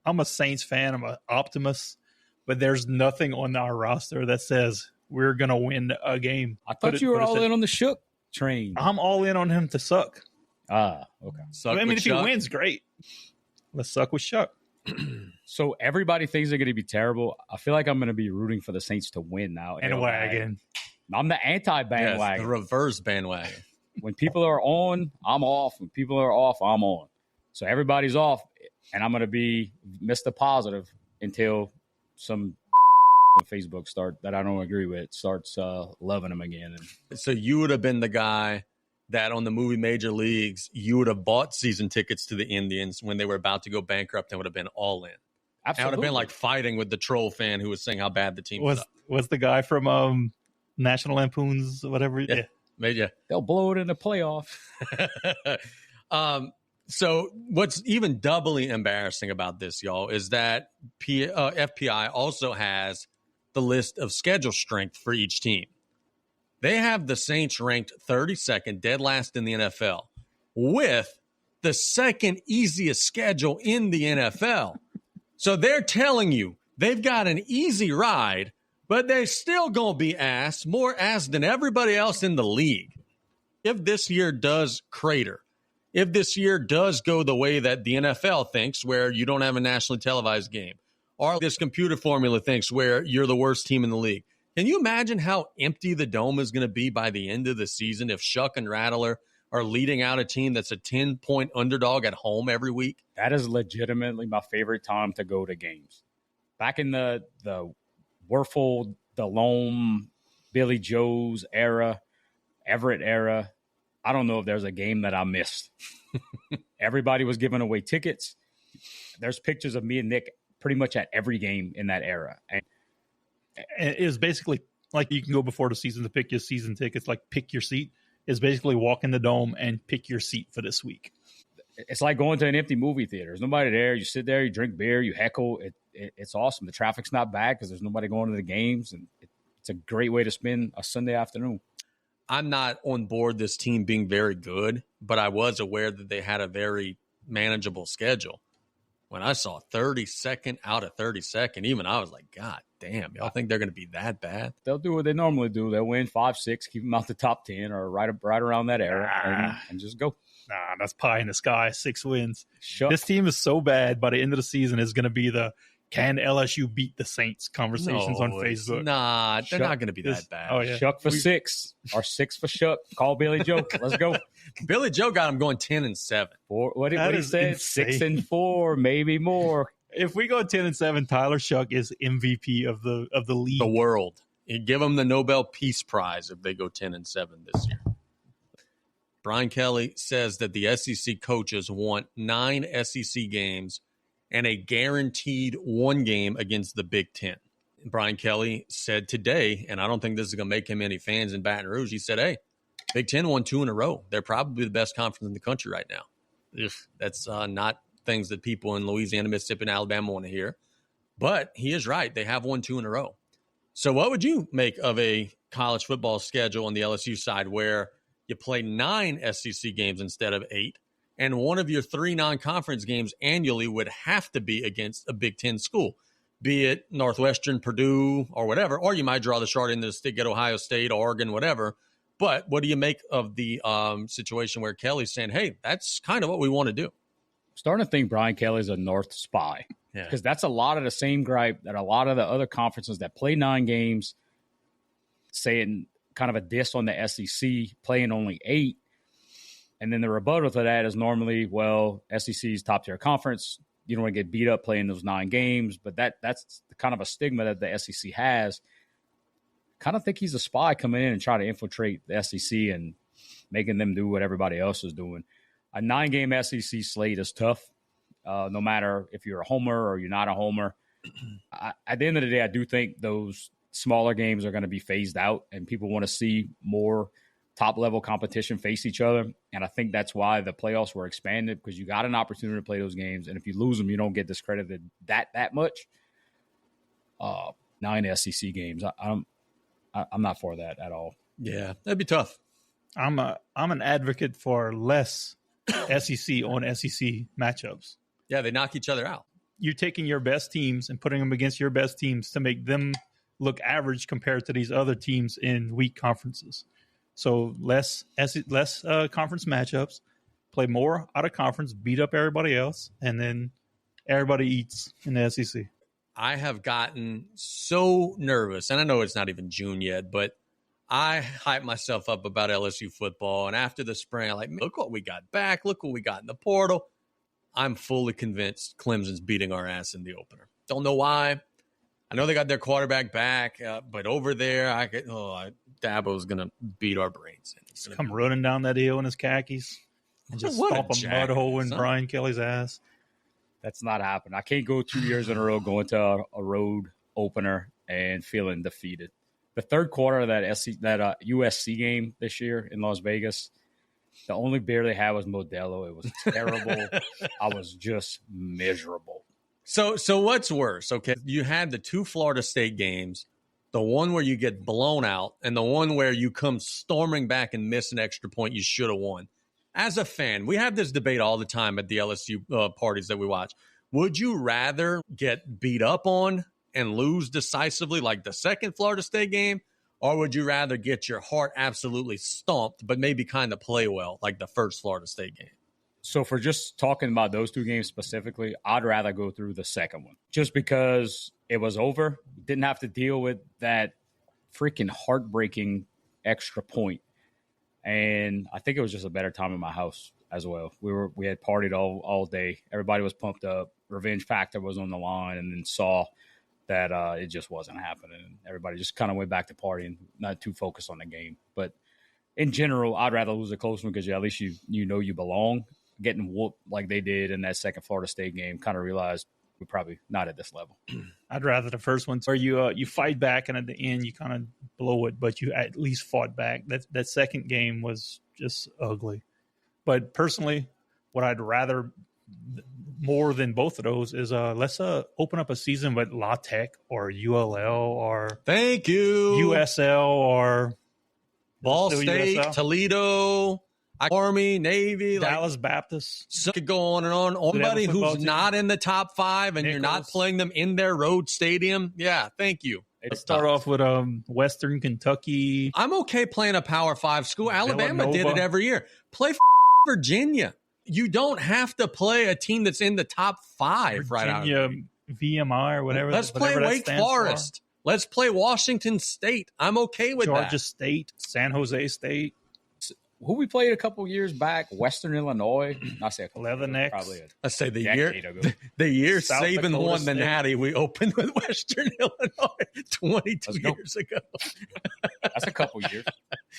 I'm a Saints fan. I'm an optimist. But there's nothing on our roster that says we're going to win a game. I thought you were all in on the Shook train. I'm all in on him to suck. Okay. If he wins, great. Let's suck with Shuck. So everybody thinks they're going to be terrible. I feel like I'm going to be rooting for the Saints to win now. And wagon. I'm the anti-bandwagon. Yes, the reverse bandwagon. When people are on, I'm off. When people are off, I'm on. So everybody's off, and I'm going to be Mr. Positive until some on Facebook that I don't agree with starts loving them again. So you would have been the guy that on the movie Major Leagues, you would have bought season tickets to the Indians when they were about to go bankrupt and would have been all in. Absolutely. I would have been like fighting with the troll fan who was saying how bad the team was the guy from National Lampoon's whatever. Yeah. They'll blow it in the playoff. So what's even doubly embarrassing about this, y'all, is that FPI also has the list of schedule strength for each team. They have the Saints ranked 32nd, dead last in the NFL, with the second easiest schedule in the NFL. So they're telling you they've got an easy ride, but they're still going to be more ass than everybody else in the league. If this year does crater, if this year does go the way that the NFL thinks, where you don't have a nationally televised game, or this computer formula thinks where you're the worst team in the league, can you imagine how empty the dome is going to be by the end of the season if Shuck and Rattler are leading out a team that's a 10-point underdog at home every week? That is legitimately my favorite time to go to games. Back in the Werfel, Delhomme, Billy Joe's era, Everett era, I don't know if there's a game that I missed. Everybody was giving away tickets. There's pictures of me and Nick pretty much at every game in that era. And it was basically like you can go before the season to pick your season tickets, like pick your seat. Is basically walk in the dome and pick your seat for this week. It's like going to an empty movie theater. There's nobody there. You sit there, you drink beer, you heckle. It's awesome. The traffic's not bad because there's nobody going to the games, and it's a great way to spend a Sunday afternoon. I'm not on board this team being very good, but I was aware that they had a very manageable schedule. When I saw 32nd out of 32nd, even I was like, God damn, y'all think they're going to be that bad? They'll do what they normally do. They'll win 5-6, keep them out the top 10 or right around that era and just go. Nah, that's pie in the sky, 6 wins. Shuck. This team is so bad by the end of the season is going to be the can LSU beat the Saints conversations on Facebook. Nah, they're not going to be that bad. Oh, yeah. Shuck for 6 or 6 for Shuck. Call Billy Joe. Let's go. Billy Joe got him going 10-7. What he said? 6-4, maybe more. If we go 10-7, Tyler Shuck is MVP of the league, the world. You give them the Nobel Peace Prize if they go 10-7 this year. Brian Kelly says that the SEC coaches want 9 SEC games and a guaranteed 1 game against the Big Ten. Brian Kelly said today, and I don't think this is going to make him any fans in Baton Rouge, he said, hey, Big Ten won 2 in a row. They're probably the best conference in the country right now. That's not things that people in Louisiana, Mississippi, and Alabama want to hear. But he is right. They have won 2 in a row. So what would you make of a college football schedule on the LSU side where you play 9 SEC games instead of 8, and one of your 3 non-conference games annually would have to be against a Big Ten school, be it Northwestern, Purdue, or whatever, or you might draw the short end of the stick, get Ohio State, Oregon, whatever. But what do you make of the situation where Kelly's saying, hey, that's kind of what we want to do? Starting to think Brian Kelly's a North spy because that's a lot of the same gripe that a lot of the other conferences that play 9 games, saying kind of a diss on the SEC, playing only 8. And then the rebuttal to that is normally, well, SEC's top-tier conference. You don't want to get beat up playing those 9 games. But that's kind of a stigma that the SEC has. Kind of think he's a spy coming in and trying to infiltrate the SEC and making them do what everybody else is doing. A 9-game SEC slate is tough, no matter if you're a homer or you're not a homer. At the end of the day, I do think those smaller games are going to be phased out, and people want to see more top-level competition face each other. And I think that's why the playoffs were expanded, because you got an opportunity to play those games. And if you lose them, you don't get discredited that much. 9 SEC games, I'm not for that at all. Yeah, that'd be tough. I'm an advocate for less SEC on SEC matchups. Yeah, they knock each other out. You're taking your best teams and putting them against your best teams to make them look average compared to these other teams in weak conferences. So less conference matchups, play more out of conference, beat up everybody else, and then everybody eats in the SEC. I have gotten so nervous, and I know it's not even June yet, but I hype myself up about LSU football. And after the spring, I'm like, look what we got back. Look what we got in the portal. I'm fully convinced Clemson's beating our ass in the opener. Don't know why. I know they got their quarterback back, but over there, Dabo's going to beat our brains. Come running down that hill in his khakis and just stomp a mud hole in Brian Kelly's ass. That's not happening. I can't go 2 years in a row going to a road opener and feeling defeated. The third quarter of that USC game this year in Las Vegas, the only beer they had was Modelo. It was terrible. I was just miserable. So what's worse? Okay, you had the 2 Florida State games, the one where you get blown out, and the one where you come storming back and miss an extra point you should have won. As a fan, we have this debate all the time at the LSU parties that we watch. Would you rather get beat up on and lose decisively like the second Florida State game, or would you rather get your heart absolutely stomped but maybe kind of play well like the first Florida State game? So for just talking about those 2 games specifically, I'd rather go through the second one just because it was over. Didn't have to deal with that freaking heartbreaking extra point. And I think it was just a better time in my house as well. We had partied all day. Everybody was pumped up. Revenge factor was on the line, and then saw that it just wasn't happening. Everybody just kind of went back to partying, not too focused on the game. But in general, I'd rather lose a close one because at least you know you belong. Getting whooped like they did in that second Florida State game, kind of realized we're probably not at this level. I'd rather the first one where you fight back, and at the end you kind of blow it, but you at least fought back. That second game was just ugly. But personally, what I'd rather more than both of those is let's open up a season with La Tech or ULL or thank you USL or Ball State, USL? Toledo, Army, Navy, Dallas Baptist. So could go on and on. Anybody who's not in the top 5 and you're not playing them in their road stadium, yeah, thank you. Let's start off with Western Kentucky. I'm okay playing a Power 5 school. Alabama did it every year. Play Virginia. You don't have to play a team that's in the top 5 right out. Virginia, VMI or whatever. Let's play Wake Forest. Let's play Washington State. I'm okay with that. Georgia State, San Jose State. Who we played a couple years back, Western Illinois. I say Leatherneck. Probably I say the year South Saban Dakota won the State. Natty. We opened with Western Illinois 22 years ago. That's a couple years.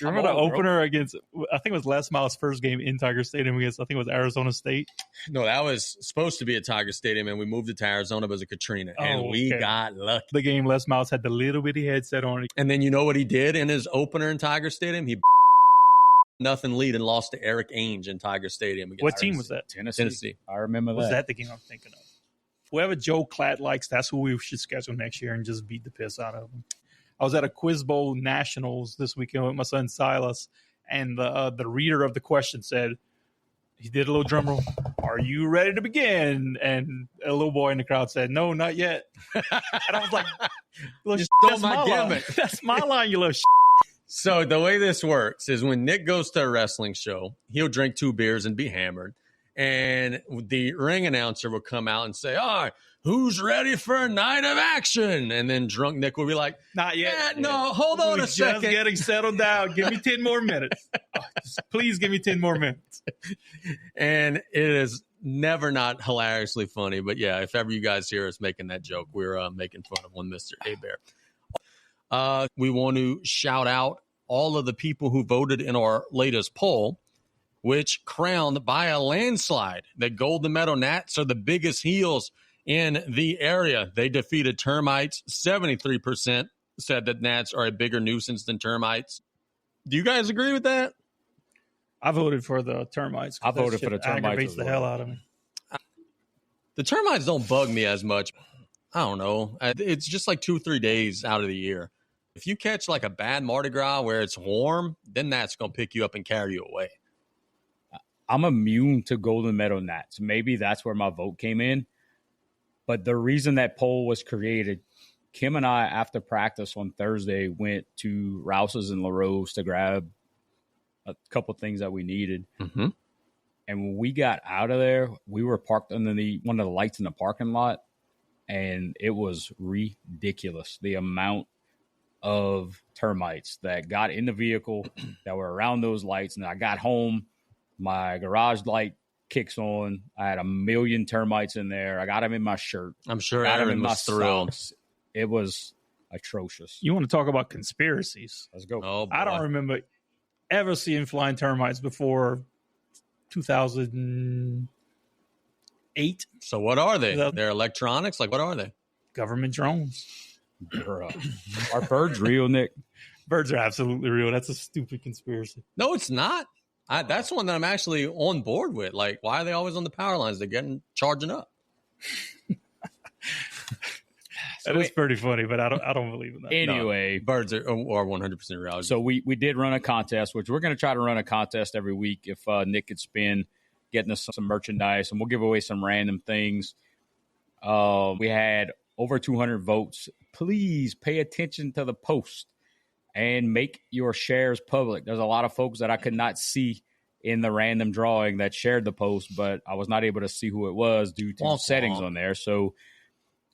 You remember the opener against? I think it was Les Miles' first game in Tiger Stadium against. I think it was Arizona State. No, that was supposed to be at Tiger Stadium, and we moved it to Arizona because of Katrina, and we got lucky. The game, Les Miles had the little bitty headset on. And then you know what he did in his opener in Tiger Stadium? He nothing lead and lost to Eric Ainge in Tiger Stadium. What team was that? Tennessee. I remember that. Was that the game I'm thinking of? Whoever Joe Klatt likes, that's who we should schedule next year and just beat the piss out of him. I was at a Quiz Bowl Nationals this weekend with my son Silas, and the reader of the question said, he did a little drum roll, "Are you ready to begin?" And a little boy in the crowd said, "No, not yet." And I was like, that's my line. That's my line, you little shit. So the way this works is when Nick goes to a wrestling show, he'll drink 2 beers and be hammered. And the ring announcer will come out and say, "All right, who's ready for a night of action?" And then drunk Nick will be like, "Not yet. No, hold on a second. Just getting settled down. Give me 10 more minutes. Please give me 10 more minutes." And it is never not hilariously funny. But yeah, if ever you guys hear us making that joke, we're making fun of one Mr. A-Bear. We want to shout out all of the people who voted in our latest poll, which crowned by a landslide that Golden Meadow Gnats are the biggest heels in the area. They defeated termites. 73% said that Gnats are a bigger nuisance than termites. Do you guys agree with that? I voted for the termites. I voted for the termites. Aggravates the hell out of me. The termites don't bug me as much. I don't know. It's just like 2-3 days out of the year. If you catch like a bad Mardi Gras where it's warm, then that's going to pick you up and carry you away. I'm immune to Golden Meadow Gnats. Maybe that's where my vote came in. But the reason that poll was created, Kim and I, after practice on Thursday, went to Rouse's and LaRose to grab a couple things that we needed. Mm-hmm. And when we got out of there, we were parked under one of the lights in the parking lot, and it was ridiculous. The amount of termites that got in the vehicle that were around those lights. And I got home, my garage light kicks on. I had 1 million termites in there. I got them in my shirt. I'm sure Aaron was thrilled. Socks. It was atrocious. You want to talk about conspiracies? Let's go. Oh, boy. I don't remember ever seeing flying termites before 2000. 8. So what are they? They're electronics? Like, what are they? Government drones. Are birds real, Nick? Birds are absolutely real. That's a stupid conspiracy. No, it's not. That's one that I'm actually on board with. Like, why are they always on the power lines? They're charging up. That is pretty funny, but I don't believe in that. Anyway, no, birds are 100% real. So we did run a contest, which we're going to try to run a contest every week if Nick could spin getting us some merchandise, and we'll give away some random things. We had over 200 votes. Please pay attention to the post and make your shares public. There's a lot of folks that I could not see in the random drawing that shared the post, but I was not able to see who it was due to settings on there. So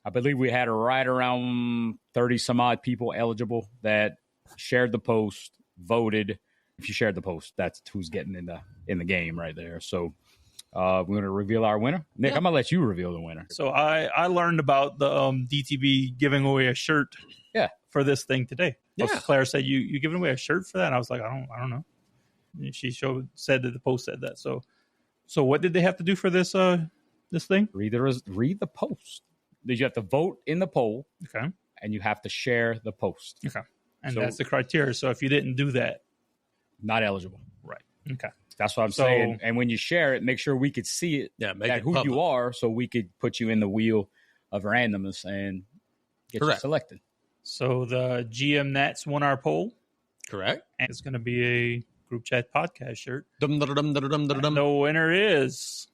I believe we had right around 30 some odd people eligible that shared the post, voted. If you shared the post, that's who's getting in the game right there. So we're going to reveal our winner. Nick, I'm going to let you reveal the winner. So I learned about the DTB giving away a shirt for this thing today. Yeah. Claire said, you giving away a shirt for that? And I was like, I don't know. And she said that the post said that. So what did they have to do for this thing? Read the post. You have to vote in the poll. Okay. And you have to share the post. Okay. And that's the criteria. So if you didn't do that, not eligible. Right. Okay. That's what I'm saying. And when you share it, make sure we could see it. Yeah, make it who public. You are, so we could put you in the wheel of randomness and get you selected. So the GM Gnats won our poll. Correct. And it's going to be a group chat podcast shirt. And the winner is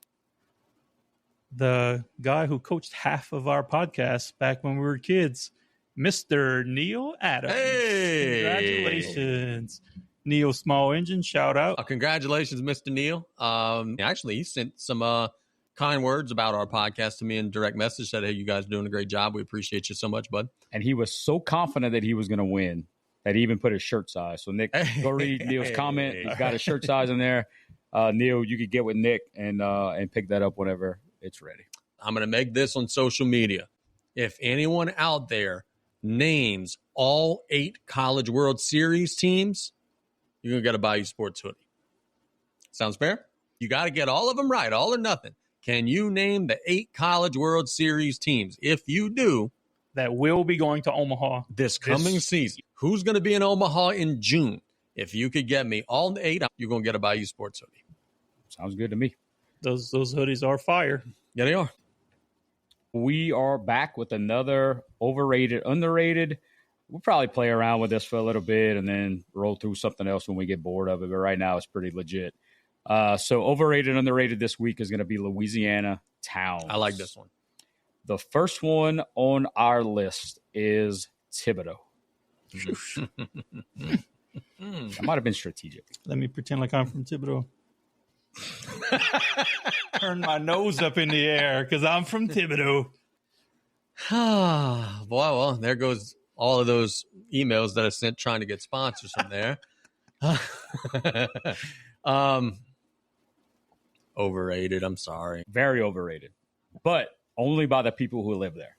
the guy who coached half of our podcast back when we were kids, Mr. Neil Adams. Hey! Congratulations. Neil Small Engine, shout out. Congratulations, Mr. Neil. Actually, he sent some kind words about our podcast to me in direct message, said, hey, you guys are doing a great job. We appreciate you so much, bud. And he was so confident that he was going to win that he even put his shirt size. So, Nick, go read Neil's comment. He's got his shirt size in there. Neil, you could get with Nick and pick that up whenever it's ready. I'm going to make this on social media. If anyone out there names all 8 College World Series teams, you're going to get a Bayou Sports hoodie. Sounds fair? You got to get all of them right, all or nothing. Can you name the 8 College World Series teams? If you do, that will be going to Omaha this coming season. Who's going to be in Omaha in June? If you could get me all 8, you're going to get a Bayou Sports hoodie. Sounds good to me. Those hoodies are fire. Yeah, they are. We are back with another overrated, underrated. We'll probably play around with this for a little bit and then roll through something else when we get bored of it. But right now, it's pretty legit. So overrated, underrated this week is going to be Louisiana towns. I like this one. The first one on our list is Thibodaux. That might have been strategic. Let me pretend like I'm from Thibodaux. Turn my nose up in the air because I'm from Thibodaux. Boy, well, there goes all of those emails that I sent trying to get sponsors from there. Overrated. I'm sorry. Very overrated, but only by the people who live there.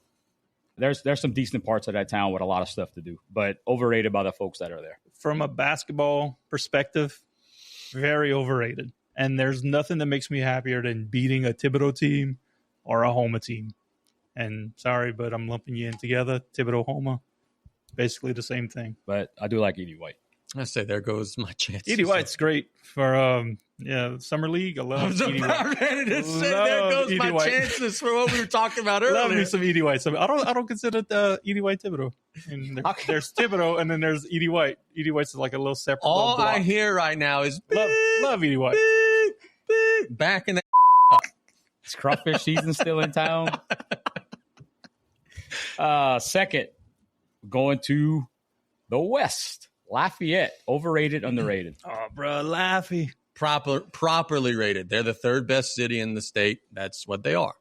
There's some decent parts of that town with a lot of stuff to do, but overrated by the folks that are there. From a basketball perspective, very overrated. And there's nothing that makes me happier than beating a Thibodaux team or a Homa team. And sorry, but I'm lumping you in together. Thibodaux, Homa, basically the same thing. But I do like Edie White. I say there goes my chance. Edie White's great for summer league. I love Edie White. There goes Edie my White. Chances for what we were talking about earlier. Love me some Edie White. I don't consider Edie White Thibodaux. And there's Thibodaux, and then there's Edie White. Edie White's like a little separate. All I hear right now is love Edie White. Back in the is crawfish season still in town? Second, going to the West. Lafayette, overrated, underrated. Oh, bro, Laffy. Properly rated. They're the 3rd best city in the state. That's what they are.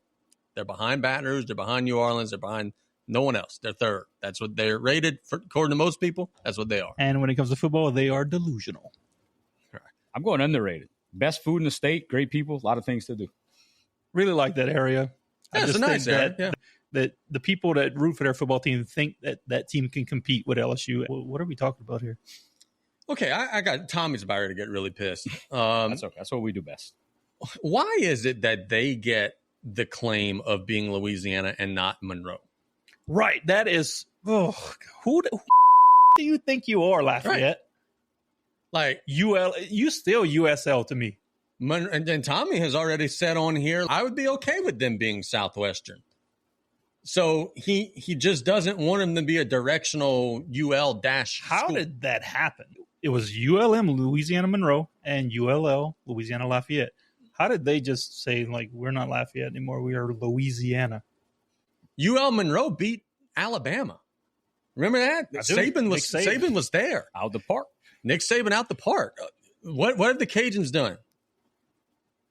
They're behind Baton Rouge. They're behind New Orleans. They're behind no one else. They're 3rd. That's what they're rated for, according to most people. That's what they are. And when it comes to football, they are delusional. I'm going underrated. Best food in the state, great people, a lot of things to do. Really like that area. Yeah, it's a nice area. That the people that root for their football team think that team can compete with LSU. What are we talking about here? Okay, I got Tommy's about ready to get really pissed. That's okay. That's what we do best. Why is it that they get the claim of being Louisiana and not Monroe. Right. That is, who do you think you are, Lafayette? Right. Like you still USL to me. And Tommy has already said on here, I would be okay with them being Southwestern. So he just doesn't want him to be a directional UL dash. How school. did that happen? It was ULM Louisiana Monroe and ULL Louisiana Lafayette. How did they just say, like, we're not Lafayette anymore, we are Louisiana? UL Monroe beat Alabama. Remember that? Saban was there. Out the park. Nick Saban out the park. What have the Cajuns done?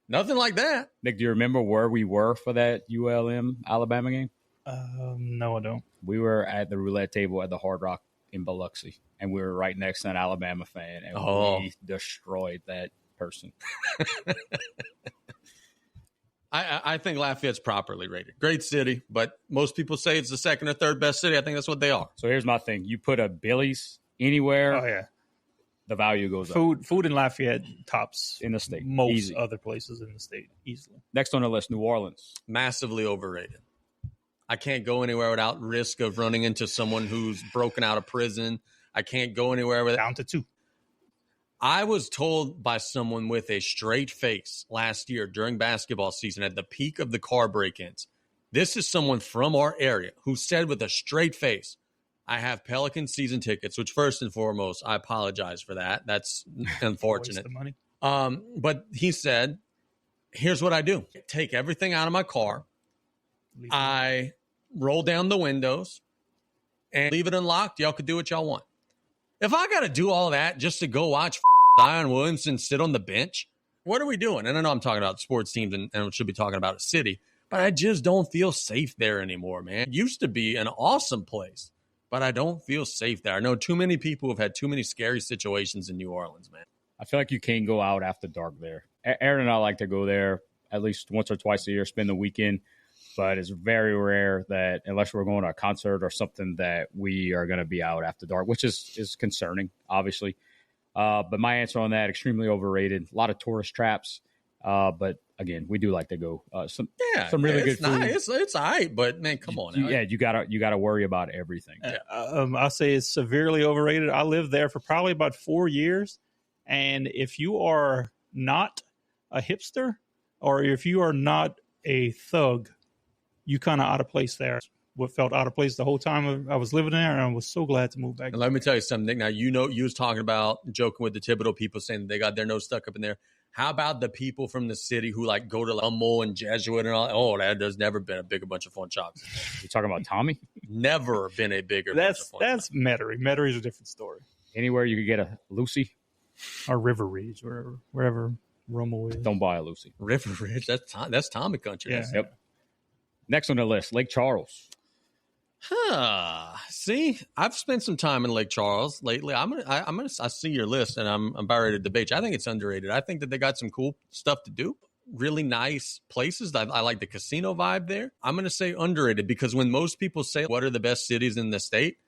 Nothing like that. Nick, do you remember where we were for that ULM Alabama game? No, I don't. We were at the roulette table at the Hard Rock in Biloxi, and we were right next to an Alabama fan, and we destroyed that person. I think Lafayette's properly rated. Great city, but most people say it's the second or third best city. I think that's what they are. So here's my thing. You put a Billy's anywhere, Oh, yeah. the value goes up. Food in Lafayette tops In the state. most Easy. other places in the state easily. Next on the list, New Orleans. Massively overrated. I can't go anywhere without risk of running into someone who's broken out of prison. I can't go anywhere without. Down to 2. I was told by someone with a straight face last year during basketball season at the peak of the car break-ins. This is someone from our area who said with a straight face, I have Pelican season tickets, which first and foremost, I apologize for that. That's unfortunate. Waste the money. But he said, here's what I do. Take everything out of my car. I roll down the windows and leave it unlocked. Y'all could do what y'all want. If I got to do all that just to go watch Zion Williamson sit on the bench, what are we doing? And I know I'm talking about sports teams and we should be talking about a city, but I just don't feel safe there anymore, man. It used to be an awesome place, but I don't feel safe there. I know too many people have had too many scary situations in New Orleans, man. I feel like you can't go out after dark there. Aaron and I like to go there at least once or twice a year, spend the weekend. But it's very rare that unless we're going to a concert or something that we are going to be out after dark, which is concerning, obviously. But my answer on that, extremely overrated. A lot of tourist traps. But, again, we do like to go. Some really good food. Nice. It's all right, but, man, come on. Yeah, you gotta worry about everything. I'll say it's severely overrated. I lived there for probably about 4 years. And if you are not a hipster or if you are not a thug, you kind of out of place there. What felt out of place the whole time I was living there, and I was so glad to move back. And let me tell you something, Nick. Now, you was talking about joking with the Thibodaux people saying that they got their nose stuck up in there. How about the people from the city who like go to Hummel and Jesuit and all? Oh, there's never been a bigger bunch of fun shops. You talking about Tommy? Never been a bigger bunch of fun That's Metairie. Metairie is a different story. Anywhere you could get a Lucy? Or River Ridge, wherever Rummel is. Don't buy a Lucy. River Ridge, that's Tommy country. Yeah. Yep. Next on the list, Lake Charles. See, I've spent some time in Lake Charles lately. I see your list, and I'm about ready to debate you. I think it's underrated. I think that they got some cool stuff to do. Really nice places. I like the casino vibe there. I'm going to say underrated because when most people say what are the best cities in the state,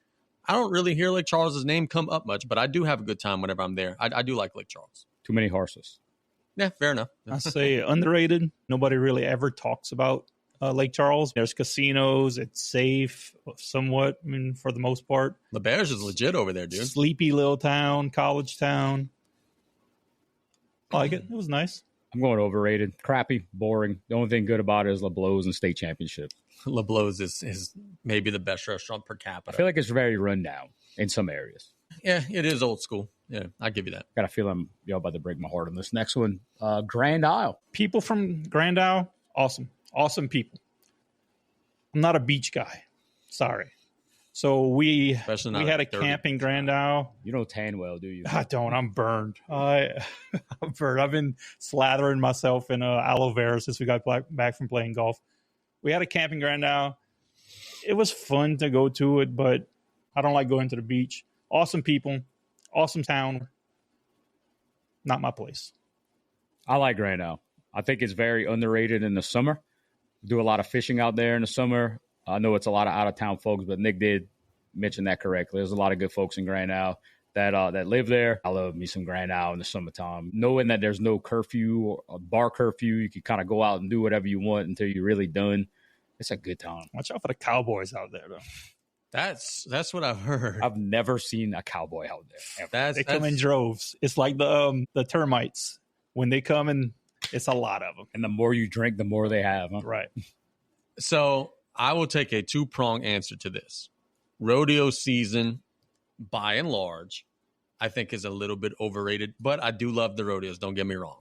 I don't really hear Lake Charles's name come up much, but I do have a good time whenever I'm there. I do like Lake Charles. Too many horses. Yeah, fair enough. I say underrated. Nobody really ever talks about Lake Charles. There's casinos. It's safe somewhat, I mean, for the most part. LeBear's is legit over there, dude. Sleepy little town, college town. I like it. It was nice. I'm going overrated. Crappy, boring. The only thing good about it is LeBlow's and state championship. LeBlow's is maybe the best restaurant per capita. I feel like it's very rundown in some areas. Yeah, it is old school. Yeah, I'll give you that. Got a feeling y'all about to break my heart on this next one. Grand Isle. People from Grand Isle, awesome. Awesome people. I'm not a beach guy. Sorry. So we had a camp in Grand Isle. You don't tan well, do you? I don't. I'm burned. I'm burned. I've been slathering myself in aloe vera since we got back from playing golf. We had a camp in Grand Isle. It was fun to go to it, but I don't like going to the beach. Awesome people. Awesome town. Not my place. I like Grand Isle. I think it's very underrated in the summer. Do a lot of fishing out there in the summer. I know it's a lot of out-of-town folks, but Nick did mention that correctly. There's a lot of good folks in Grand Isle. that live there. I love me some Grand Isle in the summertime. Knowing that there's no curfew or a bar curfew, you can kind of go out and do whatever you want until you're really done. It's a good time. Watch out for the cowboys out there, though. That's what I've heard. I've never seen a cowboy out there. They come in droves. It's like the termites. When they come in, it's a lot of them. And the more you drink, the more they have. Huh? Right. So I will take a two-pronged answer to this. Rodeo season, by and large, I think is a little bit overrated, but I do love the rodeos. Don't get me wrong.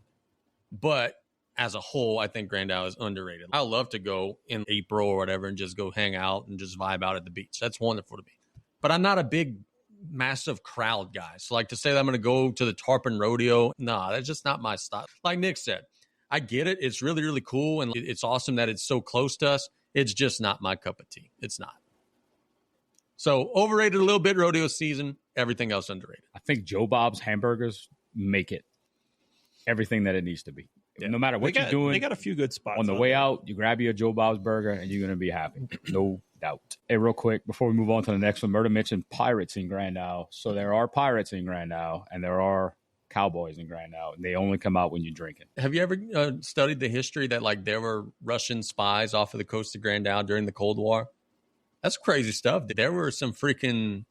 But as a whole, I think Grand Isle is underrated. I love to go in April or whatever and just go hang out and just vibe out at the beach. That's wonderful to me. But I'm not a big, massive crowd guy. So like to say that I'm going to go to the Tarpon Rodeo, nah, that's just not my style. Like Nick said, I get it. It's really, really cool. And it's awesome that it's so close to us. It's just not my cup of tea. It's not. So overrated a little bit rodeo season, everything else underrated. I think Joe Bob's hamburgers make it everything that it needs to be. Yeah. No matter what you're doing. They got a few good spots. On the way out, you grab your Joe Bob's burger and you're going to be happy. No doubt. Hey, real quick, before we move on to the next one, Murda mentioned pirates in Grand Isle. So there are pirates in Grand Isle and there are cowboys in Grand Isle. And they only come out when you're drinking. Have you ever studied the history that like there were Russian spies off of the coast of Grand Isle during the Cold War? That's crazy stuff. There were some freaking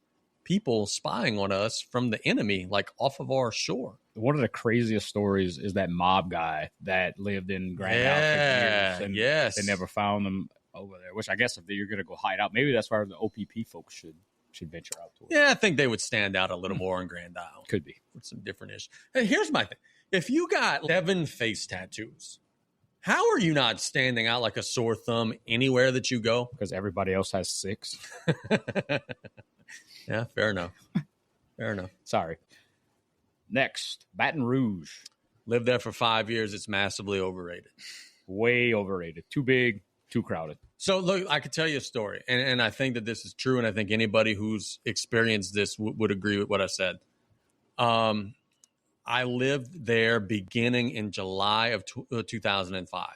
people spying on us from the enemy, like off of our shore. One of the craziest stories is that mob guy that lived in Grand Isle for years. And yes. They never found him over there, which I guess if you're going to go hide out, maybe that's where the OPP folks should venture out to. Yeah, I think they would stand out a little more in Grand Isle. Could be. With some different issues. Hey, here's my thing. If you got 7 face tattoos, how are you not standing out like a sore thumb anywhere that you go? Because everybody else has 6. Yeah, fair enough. Fair enough. Sorry. Next, Baton Rouge. Lived there for 5 years. It's massively overrated. Way overrated. Too big, too crowded. So, look, I could tell you a story, and I think that this is true, and I think anybody who's experienced this would agree with what I said. I lived there beginning in July of 2005.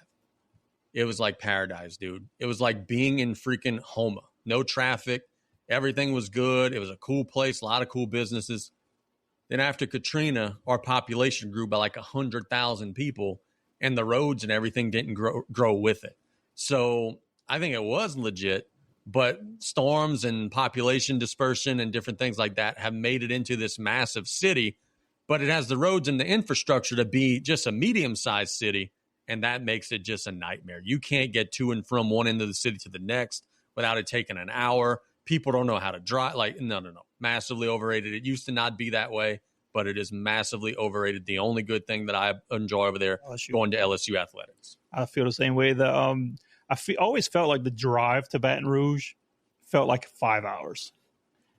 It was like paradise, dude. It was like being in freaking Houma. No traffic. Everything was good. It was a cool place, a lot of cool businesses. Then after Katrina, our population grew by like 100,000 people, and the roads and everything didn't grow with it. So I think it was legit, but storms and population dispersion and different things like that have made it into this massive city. But it has the roads and the infrastructure to be just a medium-sized city, and that makes it just a nightmare. You can't get to and from one end of the city to the next without it taking an hour. People don't know how to drive. Like, no. Massively overrated. It used to not be that way, but it is massively overrated. The only good thing that I enjoy over there, going to LSU athletics. I feel the same way. Always felt like the drive to Baton Rouge felt like 5 hours.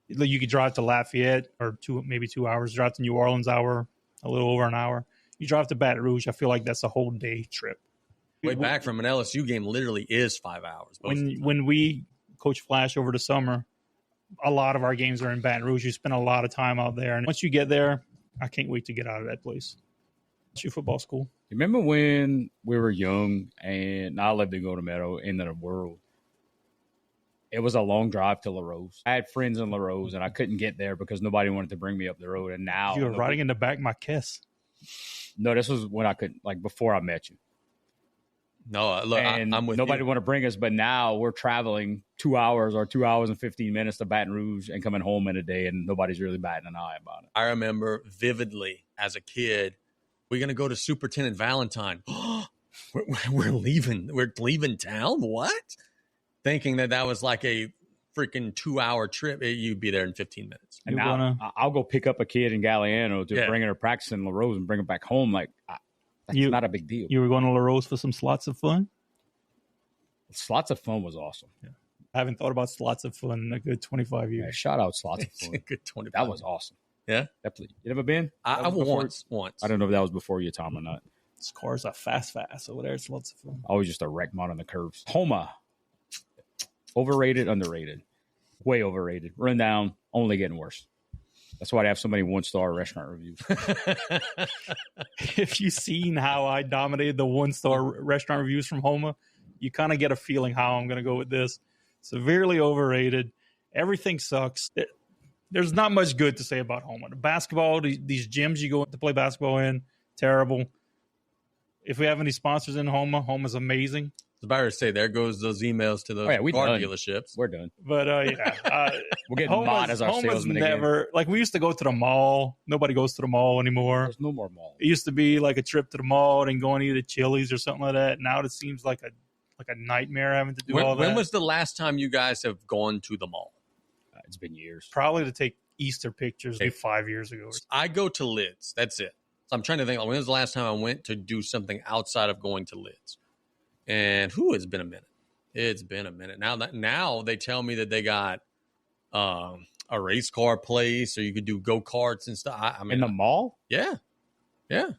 You could drive to Lafayette or maybe 2 hours. Drive to New Orleans, a little over an hour. You drive to Baton Rouge, I feel like that's a whole day trip. Way back from an LSU game literally is 5 hours. When we coach Flash over the summer, a lot of our games are in Baton Rouge. You spend a lot of time out there. And once you get there, I can't wait to get out of that place. LSU football school. Remember when we were young and I lived in Meadow, end of the world? It was a long drive to La Rose. I had friends in La Rose, and I couldn't get there because nobody wanted to bring me up the road. And now you were riding in the back of my Kiss. No, this was when I couldn't, like before I met you. No, look, I'm with nobody you. Want to bring us, but now we're traveling 2 hours or 2 hours and 15 minutes to Baton Rouge and coming home in a day, and nobody's really batting an eye about it. I remember vividly as a kid, we're going to go to Superintendent Valentine. We're leaving. We're leaving town? What? Thinking that was like a freaking 2 hour trip. You'd be there in 15 minutes. And now I'll go pick up a kid in Galliano to bring her to practice in La Rose and bring her back home. Like, that's not a big deal. You were going to La Rose for some slots of fun? Slots of fun was awesome. Yeah. I haven't thought about slots of fun in a good 25 years. Yeah, shout out slots of fun. Good 25. That was awesome. Yeah? Definitely. You ever been? I once. I don't know if that was before your time or not. These cars are fast over there. It's lots of fun. Always just a wreck mod on the curves. Houma. Overrated, underrated. Way overrated. Run down, only getting worse. That's why they have so many 1-star restaurant reviews. If you've seen how I dominated the 1-star restaurant reviews from Houma, you kind of get a feeling how I'm going to go with this. Severely overrated. Everything sucks. there's not much good to say about Houma. The basketball, these gyms you go to play basketball in, terrible. If we have any sponsors in Houma's amazing. I was about to say, there goes those emails to those car dealerships. We're done. But yeah, we're getting Mott as our salesman again. Like, we used to go to the mall. Nobody goes to the mall anymore. There's no more mall. It used to be like a trip to the mall and go and eat at Chili's or something like that. Now it seems like a nightmare having to do all that. When was the last time you guys have gone to the mall? It's been years. Probably to take Easter pictures, maybe 5 years ago. I go to Lids. That's it. So I'm trying to think, when was the last time I went to do something outside of going to Lids? And it's been a minute. It's been a minute. Now they tell me that they got a race car place, or you could do go-karts and stuff. In the mall? Yeah. Yeah.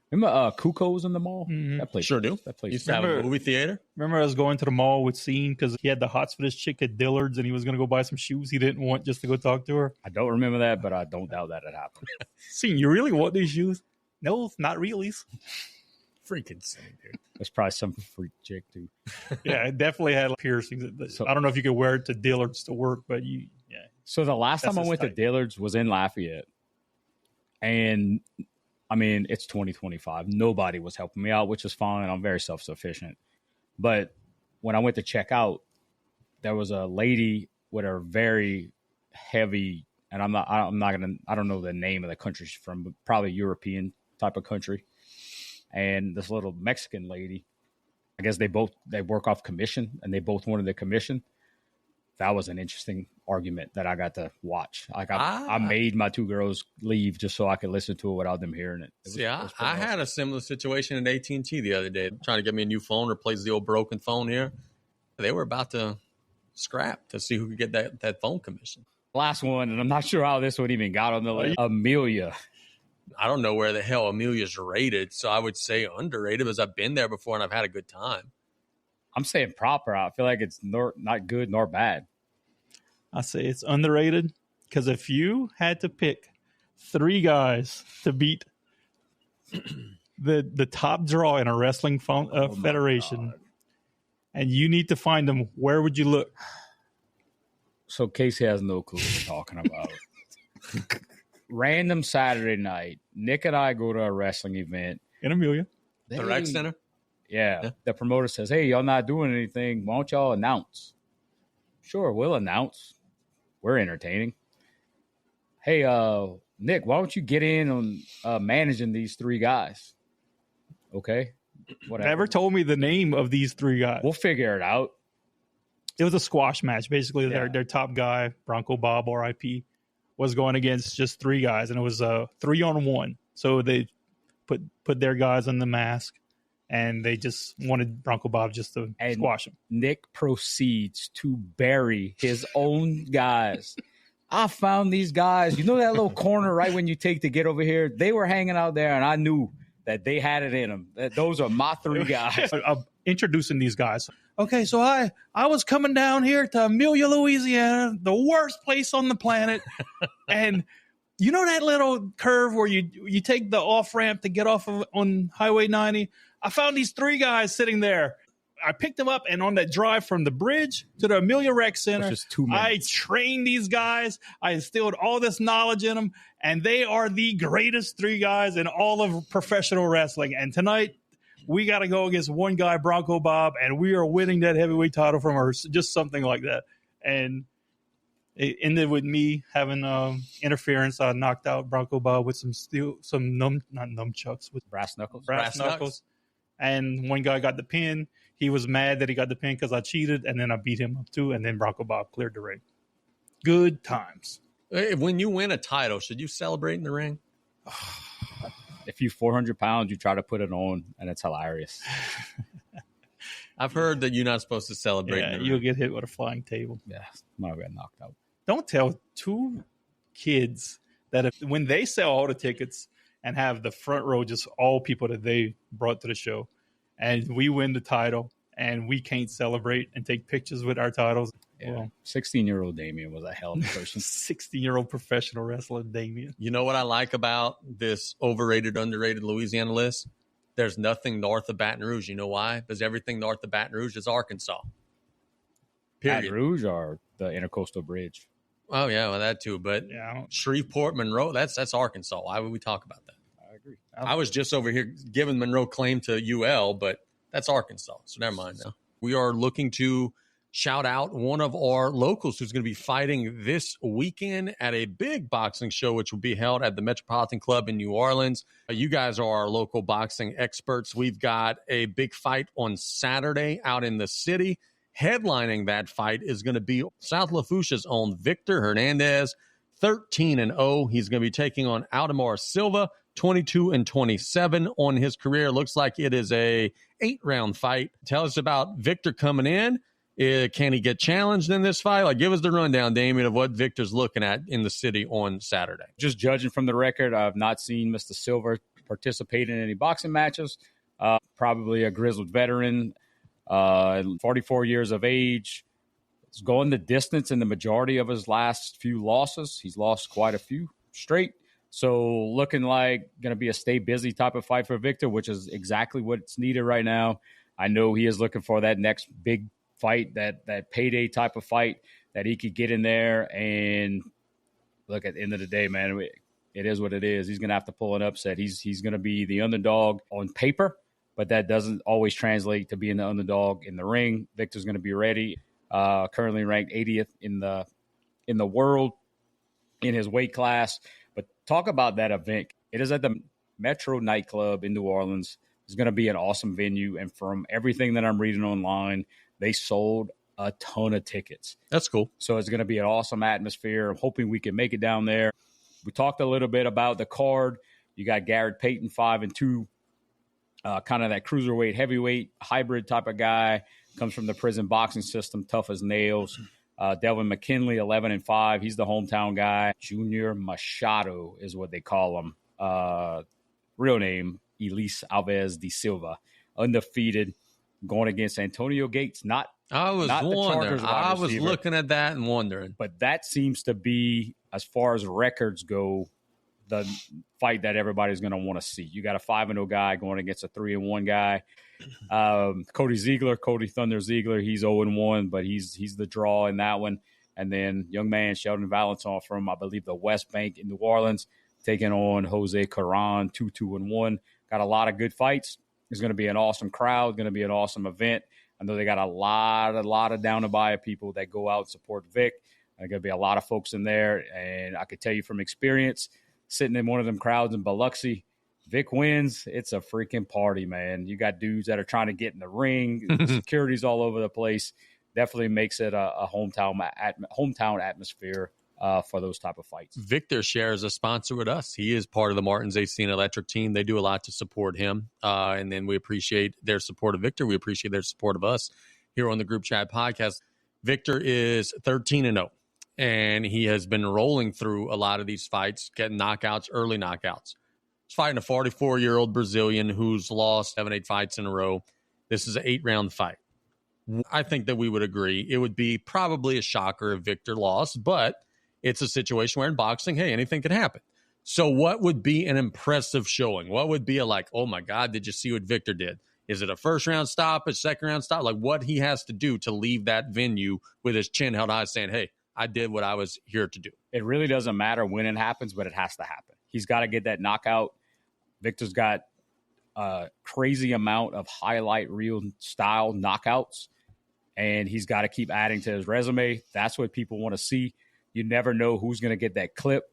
Remember Kuko's in the mall? Mm-hmm. That place. Sure do. That place. Used to have a movie theater. Remember I was going to the mall with Scene because he had the hots for this chick at Dillard's and he was going to go buy some shoes he didn't want just to go talk to her. I don't remember that, but I don't doubt that it happened. Scene, you really want these shoes? No, not really. Freaking Scene, dude. That's probably some freak chick, too. Yeah, it definitely had piercings. So, I don't know if you could wear it to Dillard's to work, but yeah. So the last time I went to Dillard's was in Lafayette. And I mean, it's 2025. Nobody was helping me out, which is fine. I'm very self-sufficient. But when I went to check out, there was a lady with a very heavy, and I don't know the name of the country she's from, but probably European type of country. And this little Mexican lady, I guess they work off commission, and they both wanted the commission. That was an interesting argument that I got to watch. Like I made my two girls leave just so I could listen to it without them hearing it. I had a similar situation at AT&T the other day, trying to get me a new phone, replace the old broken phone here. They were about to scrap to see who could get that phone commission. Last one, and I'm not sure how this one even got on the list. Amelia. I don't know where the hell Amelia's rated, so I would say underrated because I've been there before and I've had a good time. I'm saying proper. I feel like it's not good nor bad. I say it's underrated because if you had to pick 3 guys to beat the top draw in a wrestling federation, and you need to find them, where would you look? So Casey has no clue what we're talking about. Random Saturday night, Nick and I go to a wrestling event in Amelia, the rec center. Yeah, the promoter says, "Hey, y'all not doing anything. Why don't y'all announce?" Sure, we'll announce. We're entertaining. Hey, Nick, why don't you get in on managing these 3 guys? Okay, whatever. Never told me the name of these 3 guys. We'll figure it out. It was a squash match. Basically, their top guy, Bronco Bob, R.I.P., was going against just 3 guys, and it was a 3-on-1. So they put their guys on the mask, and they just wanted Bronco Bob just to squash him. Nick proceeds to bury his own guys. I found these guys. You know that little corner right when you take to get over here? They were hanging out there, and I knew that they had it in them. Those are my 3 guys. I'm introducing these guys. Okay, so I was coming down here to Amelia, Louisiana, the worst place on the planet. And you know that little curve where you take the off-ramp to get off on Highway 90? I found these 3 guys sitting there. I picked them up, and on that drive from the bridge to the Amelia Rec Center, I trained these guys. I instilled all this knowledge in them, and they are the greatest 3 guys in all of professional wrestling. And tonight, we got to go against one guy, Bronco Bob, and we are winning that heavyweight title from her, just something like that. And it ended with me having interference. I knocked out Bronco Bob with not nunchucks, with brass knuckles. Brass knuckles. And one guy got the pin. He was mad that he got the pin because I cheated, and then I beat him up too, and then Bronco Bob cleared the ring. Good times. When you win a title, should you celebrate in the ring? If you're 400 pounds, you try to put it on, and it's hilarious. I've heard that you're not supposed to celebrate. Yeah, you'll get hit with a flying table. Yeah, might get knocked out. Don't tell 2 kids that when they sell all the tickets and have the front row just all people that they brought to the show, and we win the title, and we can't celebrate and take pictures with our titles. Yeah. Well, 16-year-old Damien was a hell of a person. 16-year-old professional wrestler Damien. You know what I like about this overrated, underrated Louisiana list? There's nothing north of Baton Rouge. You know why? Because everything north of Baton Rouge is Arkansas. Period. Baton Rouge or the Intercoastal Bridge? Oh, yeah, well, that too. But Shreveport, Monroe, that's Arkansas. Why would we talk about that? I agree. I was just over here giving Monroe claim to UL, but that's Arkansas. So never mind now. We are looking to shout out one of our locals who's going to be fighting this weekend at a big boxing show, which will be held at the Metropolitan Club in New Orleans. You guys are our local boxing experts. We've got a big fight on Saturday out in the city. Headlining that fight is going to be South Lafourche's own Victor Hernandez, 13-0. He's going to be taking on Aldemar Silva, 22-27 on his career. Looks like it is a 8-round fight. Tell us about Victor coming in. Can he get challenged in this fight? Like, give us the rundown, Damien, of what Victor's looking at in the city on Saturday. Just judging from the record, I've not seen Mr. Silva participate in any boxing matches. Probably a grizzled veteran, 44 years of age. He's going the distance in the majority of his last few losses. He's lost quite a few straight. So looking like going to be a stay busy type of fight for Victor, which is exactly what's needed right now. I know he is looking for that next big fight, that payday type of fight that he could get in there. And look, at the end of the day, man, it is what it is. He's going to have to pull an upset. He's going to be the underdog on paper, but that doesn't always translate to being the underdog in the ring. Victor's going to be ready. Currently ranked 80th in the world in his weight class. But talk about that event. It is at the Metro nightclub in New Orleans. It's going to be an awesome venue. And from everything that I'm reading online, they sold a ton of tickets. That's cool. So it's going to be an awesome atmosphere. I'm hoping we can make it down there. We talked a little bit about the card. You got Garrett Payton, 5-2, kind of that cruiserweight, heavyweight hybrid type of guy. Comes from the prison boxing system, tough as nails. Delvin McKinley, 11-5. He's the hometown guy. Junior Machado is what they call him. Real name, Elise Alves de Silva. Undefeated, going against Antonio Gates. I was looking at that and wondering. But that seems to be, as far as records go, the fight that everybody's going to want to see. You got a 5-0 guy going against a 3-1 guy. Cody Thunder Ziegler, he's 0-1, but he's the draw in that one. And then young man Sheldon Valentin from, I believe, the West Bank in New Orleans, taking on Jose Caron, 2-1. Got a lot of good fights. It's going to be an awesome crowd, going to be an awesome event. I know they got a lot of down to buy people that go out and support Vic. There's going to be a lot of folks in there. And I could tell you from experience, sitting in one of them crowds in Biloxi, Vic wins, it's a freaking party, man. You got dudes that are trying to get in the ring, security's all over the place. Definitely makes it a hometown atmosphere for those type of fights. Victor shares a sponsor with us. He is part of the Martins AC and Electric team. They do a lot to support him, and then we appreciate their support of Victor. We appreciate their support of us here on the Group Chat Podcast. Victor is 13-0, and he has been rolling through a lot of these fights, getting knockouts, early knockouts. He's fighting a 44-year-old Brazilian who's lost 7-8 fights in a row. This is an 8-round fight. I think that we would agree it would be probably a shocker if Victor lost, but it's a situation where in boxing, hey, anything could happen. So what would be an impressive showing? What would be a like, oh, my God, did you see what Victor did? Is it a first-round stop, a second-round stop? Like what he has to do to leave that venue with his chin held high saying, hey, I did what I was here to do. It really doesn't matter when it happens, but it has to happen. He's got to get that knockout. Victor's got a crazy amount of highlight reel style knockouts, and he's got to keep adding to his resume. That's what people want to see. You never know who's going to get that clip.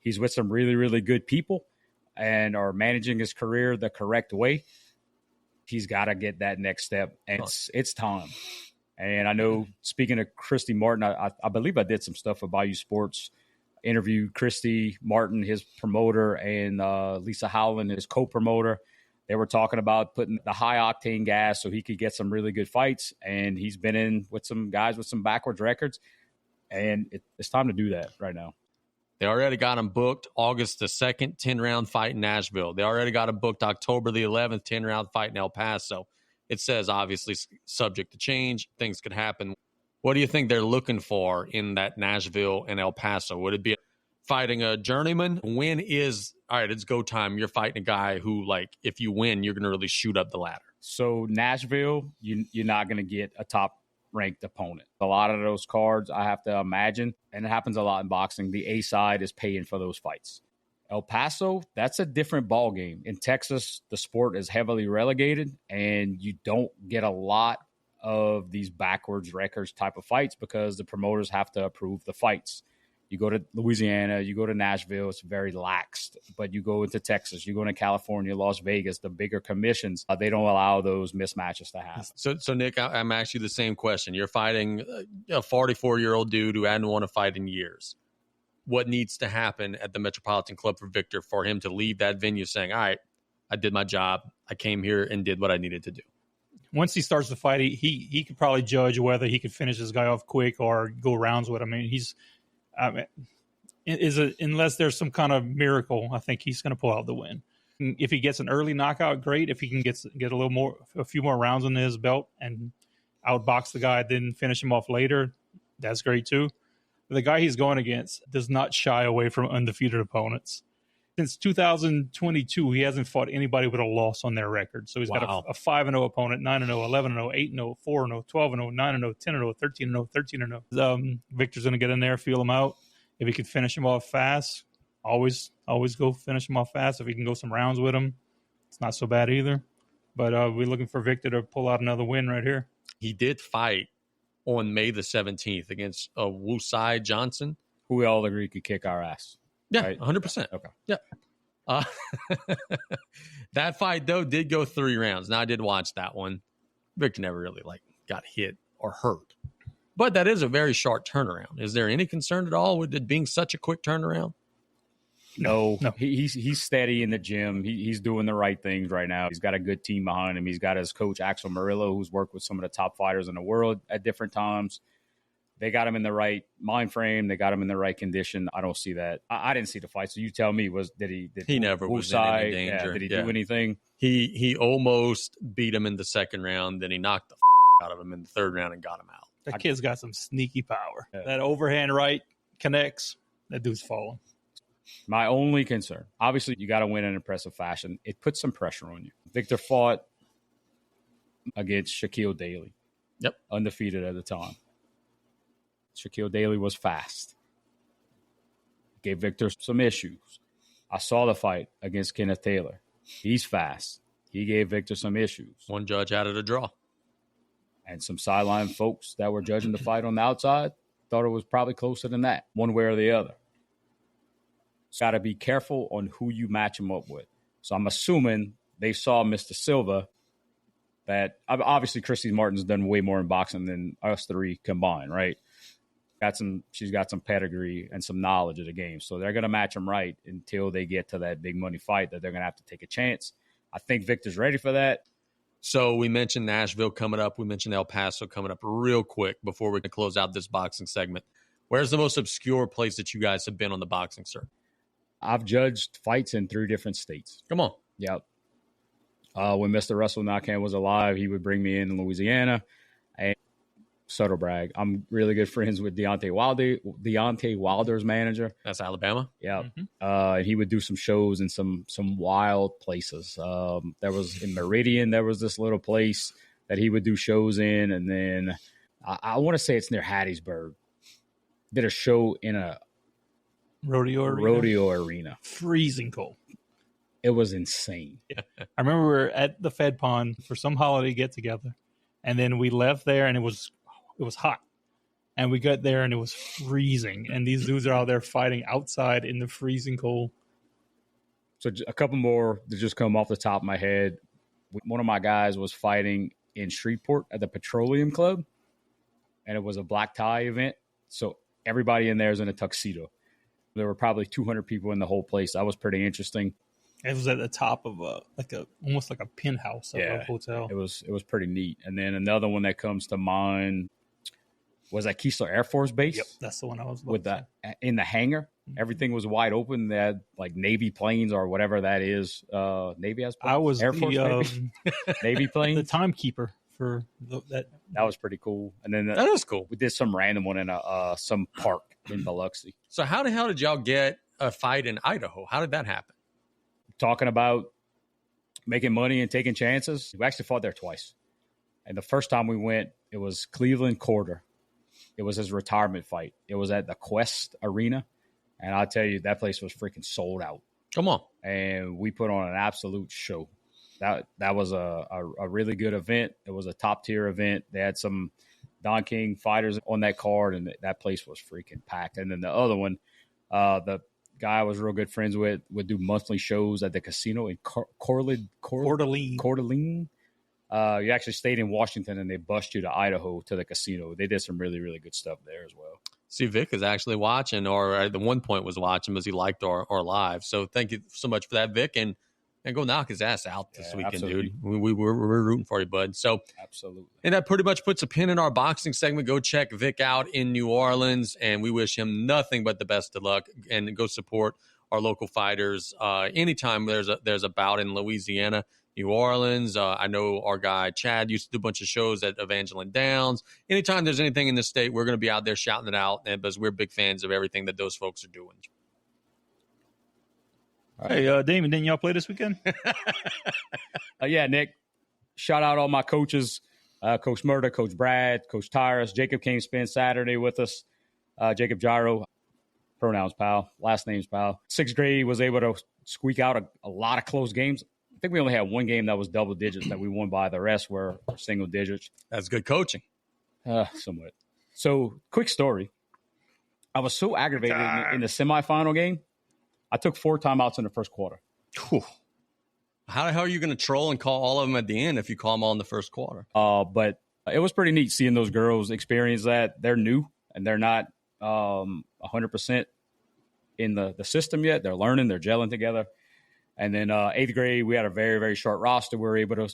He's with some really, really good people and are managing his career the correct way. He's got to get that next step, and it's time. And I know, speaking of Christy Martin, I believe I did some stuff with Bayou Sports, interviewed Christy Martin, his promoter, and Lisa Howland, his co-promoter. They were talking about putting the high-octane gas so he could get some really good fights, and he's been in with some guys with some backwards records, and it's time to do that right now. They already got him booked August the 2nd, 10-round fight in Nashville. They already got him booked October the 11th, 10-round fight in El Paso. It says, obviously, subject to change. Things could happen. What do you think they're looking for in that Nashville and El Paso? Would it be fighting a journeyman? When is, all right, it's go time. You're fighting a guy who, like, if you win, you're going to really shoot up the ladder. So Nashville, you're not going to get a top ranked opponent. A lot of those cards, I have to imagine, and it happens a lot in boxing, the A side is paying for those fights. El Paso, that's a different ball game. In Texas, the sport is heavily relegated, and you don't get a lot of these backwards records type of fights because the promoters have to approve the fights. You go to Louisiana, you go to Nashville, it's very laxed. But you go into Texas, you go into California, Las Vegas, the bigger commissions, they don't allow those mismatches to happen. So Nick, I'm asking you the same question. You're fighting a 44-year-old dude who hadn't won a fight in years. What needs to happen at the Metropolitan Club for Victor for him to leave that venue saying, all right, I did my job. I came here and did what I needed to do? Once he starts the fight, he could probably judge whether he could finish this guy off quick or go rounds with him. I mean, unless there's some kind of miracle, I think he's going to pull out the win. If he gets an early knockout, great. If he can get a few more rounds under his belt and outbox the guy, then finish him off later, that's great too. The guy he's going against does not shy away from undefeated opponents. Since 2022, he hasn't fought anybody with a loss on their record. So he's got a 5-0 opponent, 9-0, 11-0, 8-0, 4-0, 12-0, 9-0, 10-0, 13-0, 13-0. Victor's going to get in there, feel him out. If he can finish him off fast, always go finish him off fast. If he can go some rounds with him, it's not so bad either. But we're looking for Victor to pull out another win right here. He did fight on May the 17th against Wusai Johnson, who we all agree could kick our ass. Yeah, right? 100%. Okay. Yeah. That fight, though, did go 3 rounds. Now, I did watch that one. Victor never really got hit or hurt. But that is a very short turnaround. Is there any concern at all with it being such a quick turnaround? No. He's steady in the gym. He's doing the right things right now. He's got a good team behind him. He's got his coach, Axel Murillo, who's worked with some of the top fighters in the world at different times. They got him in the right mind frame. They got him in the right condition. I don't see that. I didn't see the fight. So you tell me, he never was in any danger. Did he do anything? He almost beat him in the second round. Then he knocked the out of him in the third round and got him out. That kid's got some sneaky power. Yeah. That overhand right connects. That dude's falling. My only concern, obviously, you got to win in impressive fashion. It puts some pressure on you. Victor fought against Shaquille Daly. Yep. Undefeated at the time. Shaquille Daly was fast. Gave Victor some issues. I saw the fight against Kenneth Taylor. He's fast. He gave Victor some issues. One judge had it a draw. And some sideline folks that were judging the fight on the outside thought it was probably closer than that, one way or the other. Got to be careful on who you match him up with. So I'm assuming they saw Mr. Silva, that obviously Christy Martin's done way more in boxing than us three combined, right? She's got some pedigree and some knowledge of the game. So they're going to match him right until they get to that big money fight that they're going to have to take a chance. I think Victor's ready for that. So we mentioned Nashville coming up. We mentioned El Paso coming up real quick before we can close out this boxing segment. Where's the most obscure place that you guys have been on the boxing circuit? I've judged fights in 3 different states. Come on. Yep. When Mr. Russell Nakhan was alive, he would bring me in Louisiana. And subtle brag, I'm really good friends with Deontay Wilder's manager. That's Alabama? Yeah. Mm-hmm. He would do some shows in some wild places. There was in Meridian, there was this little place that he would do shows in. And then I want to say it's near Hattiesburg. Did a show in a rodeo arena. Freezing cold. It was insane. Yeah. I remember we were at the Fed Pond for some holiday get together, and then we left there and it was hot, and we got there and it was freezing, and these dudes are out there fighting outside in the freezing cold. So a couple more that just come off the top of my head. One of my guys was fighting in Shreveport at the Petroleum Club, and it was a black tie event. So everybody in there is in a tuxedo. There were probably 200 people in the whole place. That was pretty interesting. It was at the top of almost like a penthouse of a hotel. It was pretty neat. And then another one that comes to mind was at Keesler Air Force Base. Yep, that's the one I was looking with that in the hangar. Mm-hmm. Everything was wide open. They had like Navy planes or whatever that is. Navy has planes. I was Air Force Navy planes. The timekeeper for that. That was pretty cool. And then that was cool. We did some random one in some park in Biloxi. So how the hell did y'all get a fight in Idaho? How did that happen? Talking about making money and taking chances. We actually fought there twice. And the first time we went, It was Cleveland Quarter. It was his retirement fight. It was at the Quest Arena. And I'll tell you, that place was freaking sold out. Come on. And we put on an absolute show. That was a really good event. It was a top-tier event. They had some Don King fighters on that card, and that place was freaking packed. And then the other one, the guy I was real good friends with would do monthly shows at the casino in Coeur d'Alene. You actually stayed in Washington, and they bussed you to Idaho to the casino. They did some really, really good stuff there as well. See, Vic is actually watching, or at the one point was watching because he liked our live. So thank you so much for that, Vic, and go knock his ass out this weekend, absolutely. Dude. We're rooting for you, bud. So absolutely. And that pretty much puts a pin in our boxing segment. Go check Vic out in New Orleans, and we wish him nothing but the best of luck. And go support our local fighters. Anytime there's a bout in Louisiana, New Orleans. I know our guy Chad used to do a bunch of shows at Evangeline Downs. Anytime there's anything in the state, we're going to be out there shouting it out, and because we're big fans of everything that those folks are doing. Hey, Damon, didn't y'all play this weekend? Yeah, Nick. Shout out all my coaches, Coach Murda, Coach Brad, Coach Tyrus. Jacob came spend Saturday with us. Jacob Gyro, pronouns pal, last name's pal. 6th grade was able to squeak out a lot of close games. I think we only had one game that was double digits that we won by. The rest were single digits. That's good coaching. Somewhat. So, quick story. I was so aggravated in the semifinal game. I took 4 timeouts in the first quarter. Whew. How the hell are you going to troll and call all of them at the end if you call them all in the first quarter? But it was pretty neat seeing those girls experience that. They're new, and they're not 100% in the system yet. They're learning. They're gelling together. And then 8th grade, we had a very, very short roster. We were able to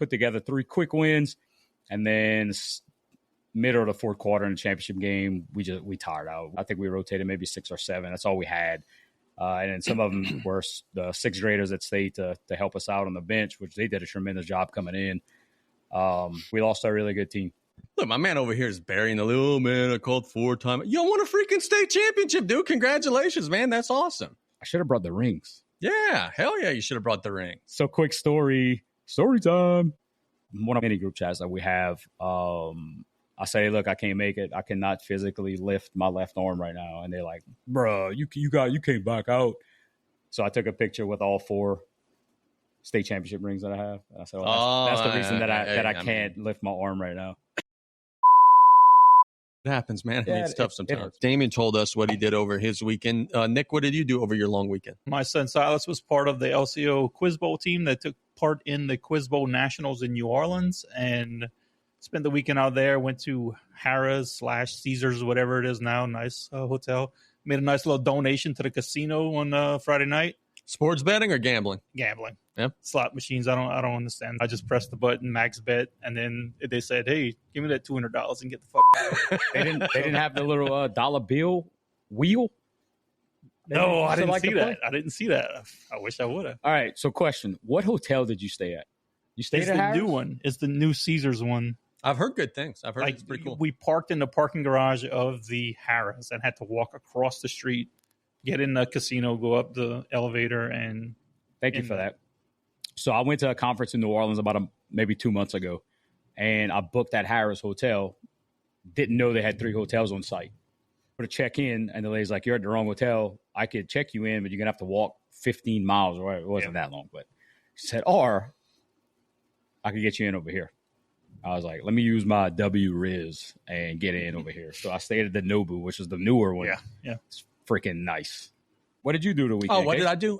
put together 3 quick wins. And then middle of the 4th quarter in the championship game, we tired out. I think we rotated maybe 6 or 7. That's all we had. And then some of them were the 6th graders that stayed to help us out on the bench, which they did a tremendous job coming in. We lost a really good team. Look, my man over here is burying the little man. I called 4 times. You won a freaking state championship, dude. Congratulations, man. That's awesome. I should have brought the rings. Yeah, hell yeah, you should have brought the ring. So quick story time. One of many group chats that we have, I say, look, I can't make it. I cannot physically lift my left arm right now. And they're like, bro, you came back out. So I took a picture with all 4 state championship rings that I have. And I said, that's the reason that I can't lift my arm right now. It happens, man. It's tough sometimes. Damien told us what he did over his weekend. Nick, what did you do over your long weekend? My son Silas was part of the LCO Quiz Bowl team that took part in the Quiz Bowl Nationals in New Orleans and spent the weekend out there. Went to Harrah's/Caesars, whatever it is now. Nice hotel. Made a nice little donation to the casino on Friday night. Sports betting or gambling? Gambling. Yep. Slot machines. I don't understand. I just pressed the button, max bet, and then they said, "Hey, give me that $200 and get the fuck out." They didn't have the little dollar bill wheel. No, I didn't see that. I didn't see that. I wish I would have. All right. So, question: what hotel did you stay at? You stayed at Harrah's? New one. It's the new Caesars one. I've heard good things. I've heard it's pretty cool. We parked in the parking garage of the Harrah's and had to walk across the street, get in the casino, go up the elevator, and thank you for that. So I went to a conference in New Orleans about maybe 2 months ago, and I booked that Harrah's hotel. Didn't know they had 3 hotels on site. To check in, and the lady's like, "You're at the wrong hotel. I could check you in, but you're gonna have to walk 15 miles." Or it wasn't that long, but she said, "Or I could get you in over here." I was like, let me use my W Riz and get in over here. So I stayed at the Nobu, which is the newer one. Yeah. It's freaking nice. What did you do the weekend? Oh, what did I do?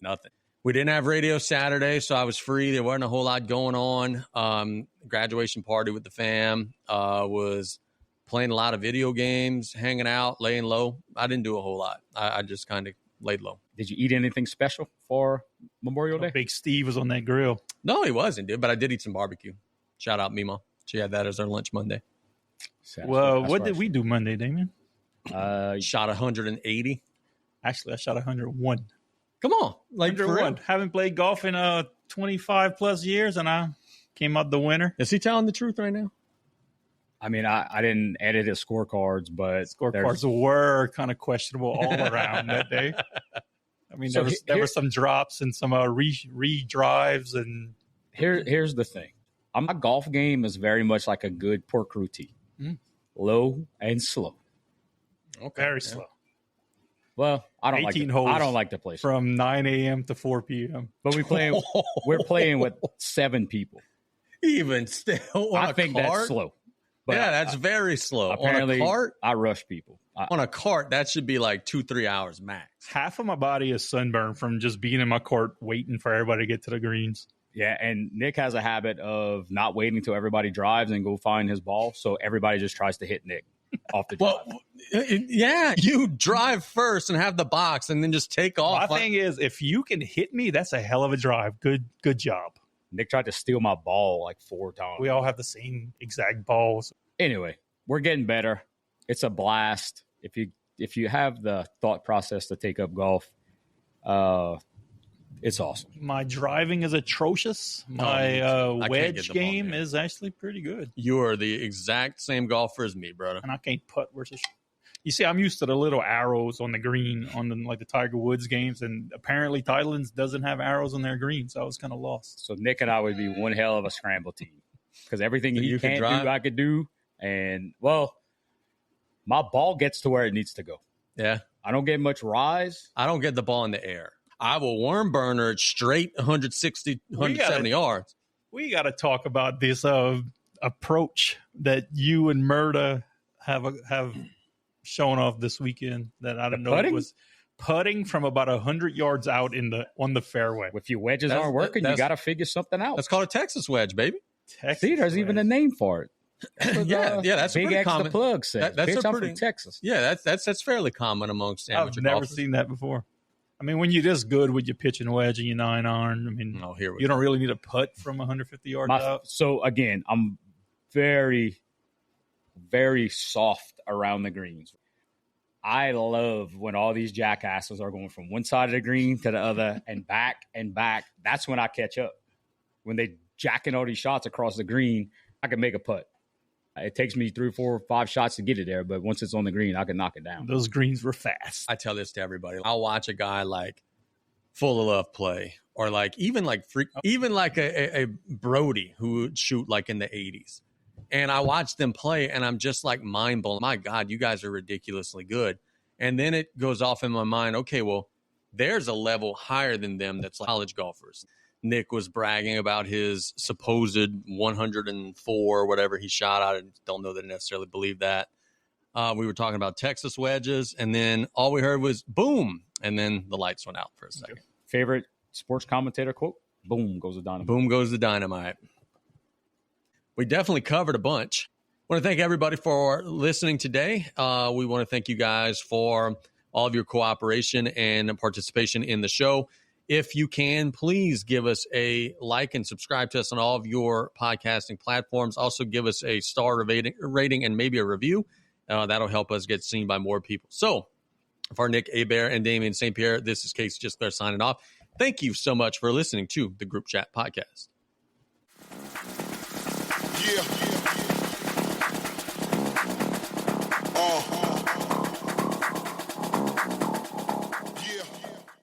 Nothing. We didn't have radio Saturday, so I was free. There wasn't a whole lot going on. Graduation party with the fam. Was playing a lot of video games, hanging out, laying low. I didn't do a whole lot. I just kind of laid low. Did you eat anything special for Memorial Day? Big Steve was on that grill. No, he wasn't, dude. But I did eat some barbecue. Shout out Mima. She had that as our lunch Monday. Well, what did we do Monday, Damien? Shot 180. Actually, I shot 101. Come on. Like 101. Haven't played golf in 25 plus years, and I came out the winner. Is he telling the truth right now? I mean, I didn't edit his scorecards, but scorecards were kind of questionable all around that day. I mean, so there were some drops and some re-drives. And here's the thing. My golf game is very much like a good pork roti. Low and slow. Okay. Very slow. Well, I don't like to play from 9 a.m. to 4 p.m. But we're playing with 7 people. Even still, I think that's slow. But yeah, that's very slow. Apparently, on a cart, I rush people. On a cart, that should be like 2-3 hours max. Half of my body is sunburned from just being in my cart waiting for everybody to get to the greens. Yeah, and Nick has a habit of not waiting until everybody drives and go find his ball, so everybody just tries to hit Nick off the drive. Yeah, you drive first and have the box and then just take off. My thing is, if you can hit me, that's a hell of a drive. Good job. Nick tried to steal my ball like 4 times. We all have the same exact balls. Anyway, we're getting better. It's a blast. If you have the thought process to take up golf, it's awesome. My driving is atrocious. My wedge game is actually pretty good. You are the exact same golfer as me, brother. And I can't putt worth a shit. You see, I'm used to the little arrows on the green on the Tiger Woods games, and apparently Thailand's doesn't have arrows on their green, so I was kind of lost. So Nick and I would be one hell of a scramble team because everything he can't do, I could do. And, well, my ball gets to where it needs to go. Yeah. I don't get much rise. I don't get the ball in the air. I will worm burner it straight 160, 170 yards. We got to talk about this approach that you and Murda have shown off this weekend. That I don't know. It was putting from about 100 yards out on the fairway. If your wedges aren't working, you got to figure something out. That's called a Texas wedge, baby. See, there's even a name for it. That's Big pretty X common. The plug says. That's from Texas. Yeah, that's fairly common amongst amateur I've never seen that before. I mean, when you're this good with your pitch and wedge and your 9-iron, I mean, you don't really need a putt from 150 yards out. So, again, I'm very, very soft around the greens. I love when all these jackasses are going from one side of the green to the other and back and back. That's when I catch up. When they jacking all these shots across the green, I can make a putt. It takes me 3, 4, 5 shots to get it there, but once it's on the green, I can knock it down. Those greens were fast. I tell this to everybody. I'll watch a guy like Full of Love play, or even a Brody who would shoot like in the 80s. And I watch them play, and I'm just like mind blown. My God, you guys are ridiculously good. And then it goes off in my mind, okay, well, there's a level higher than them that's like college golfers. Nick was bragging about his supposed 104, whatever he shot. I don't know that I necessarily believe that. We were talking about Texas wedges, and then all we heard was boom, and then the lights went out for a second. Favorite sports commentator quote? Boom goes the dynamite. Boom goes the dynamite. We definitely covered a bunch. I want to thank everybody for listening today. We want to thank you guys for all of your cooperation and participation in the show. If you can, please give us a like and subscribe to us on all of your podcasting platforms. Also, give us a star rating and maybe a review. That'll help us get seen by more people. So, for Nick Hebert and Damian St. Pierre, this is Casey Gisclair signing off. Thank you so much for listening to the Group Chat Podcast. Yeah.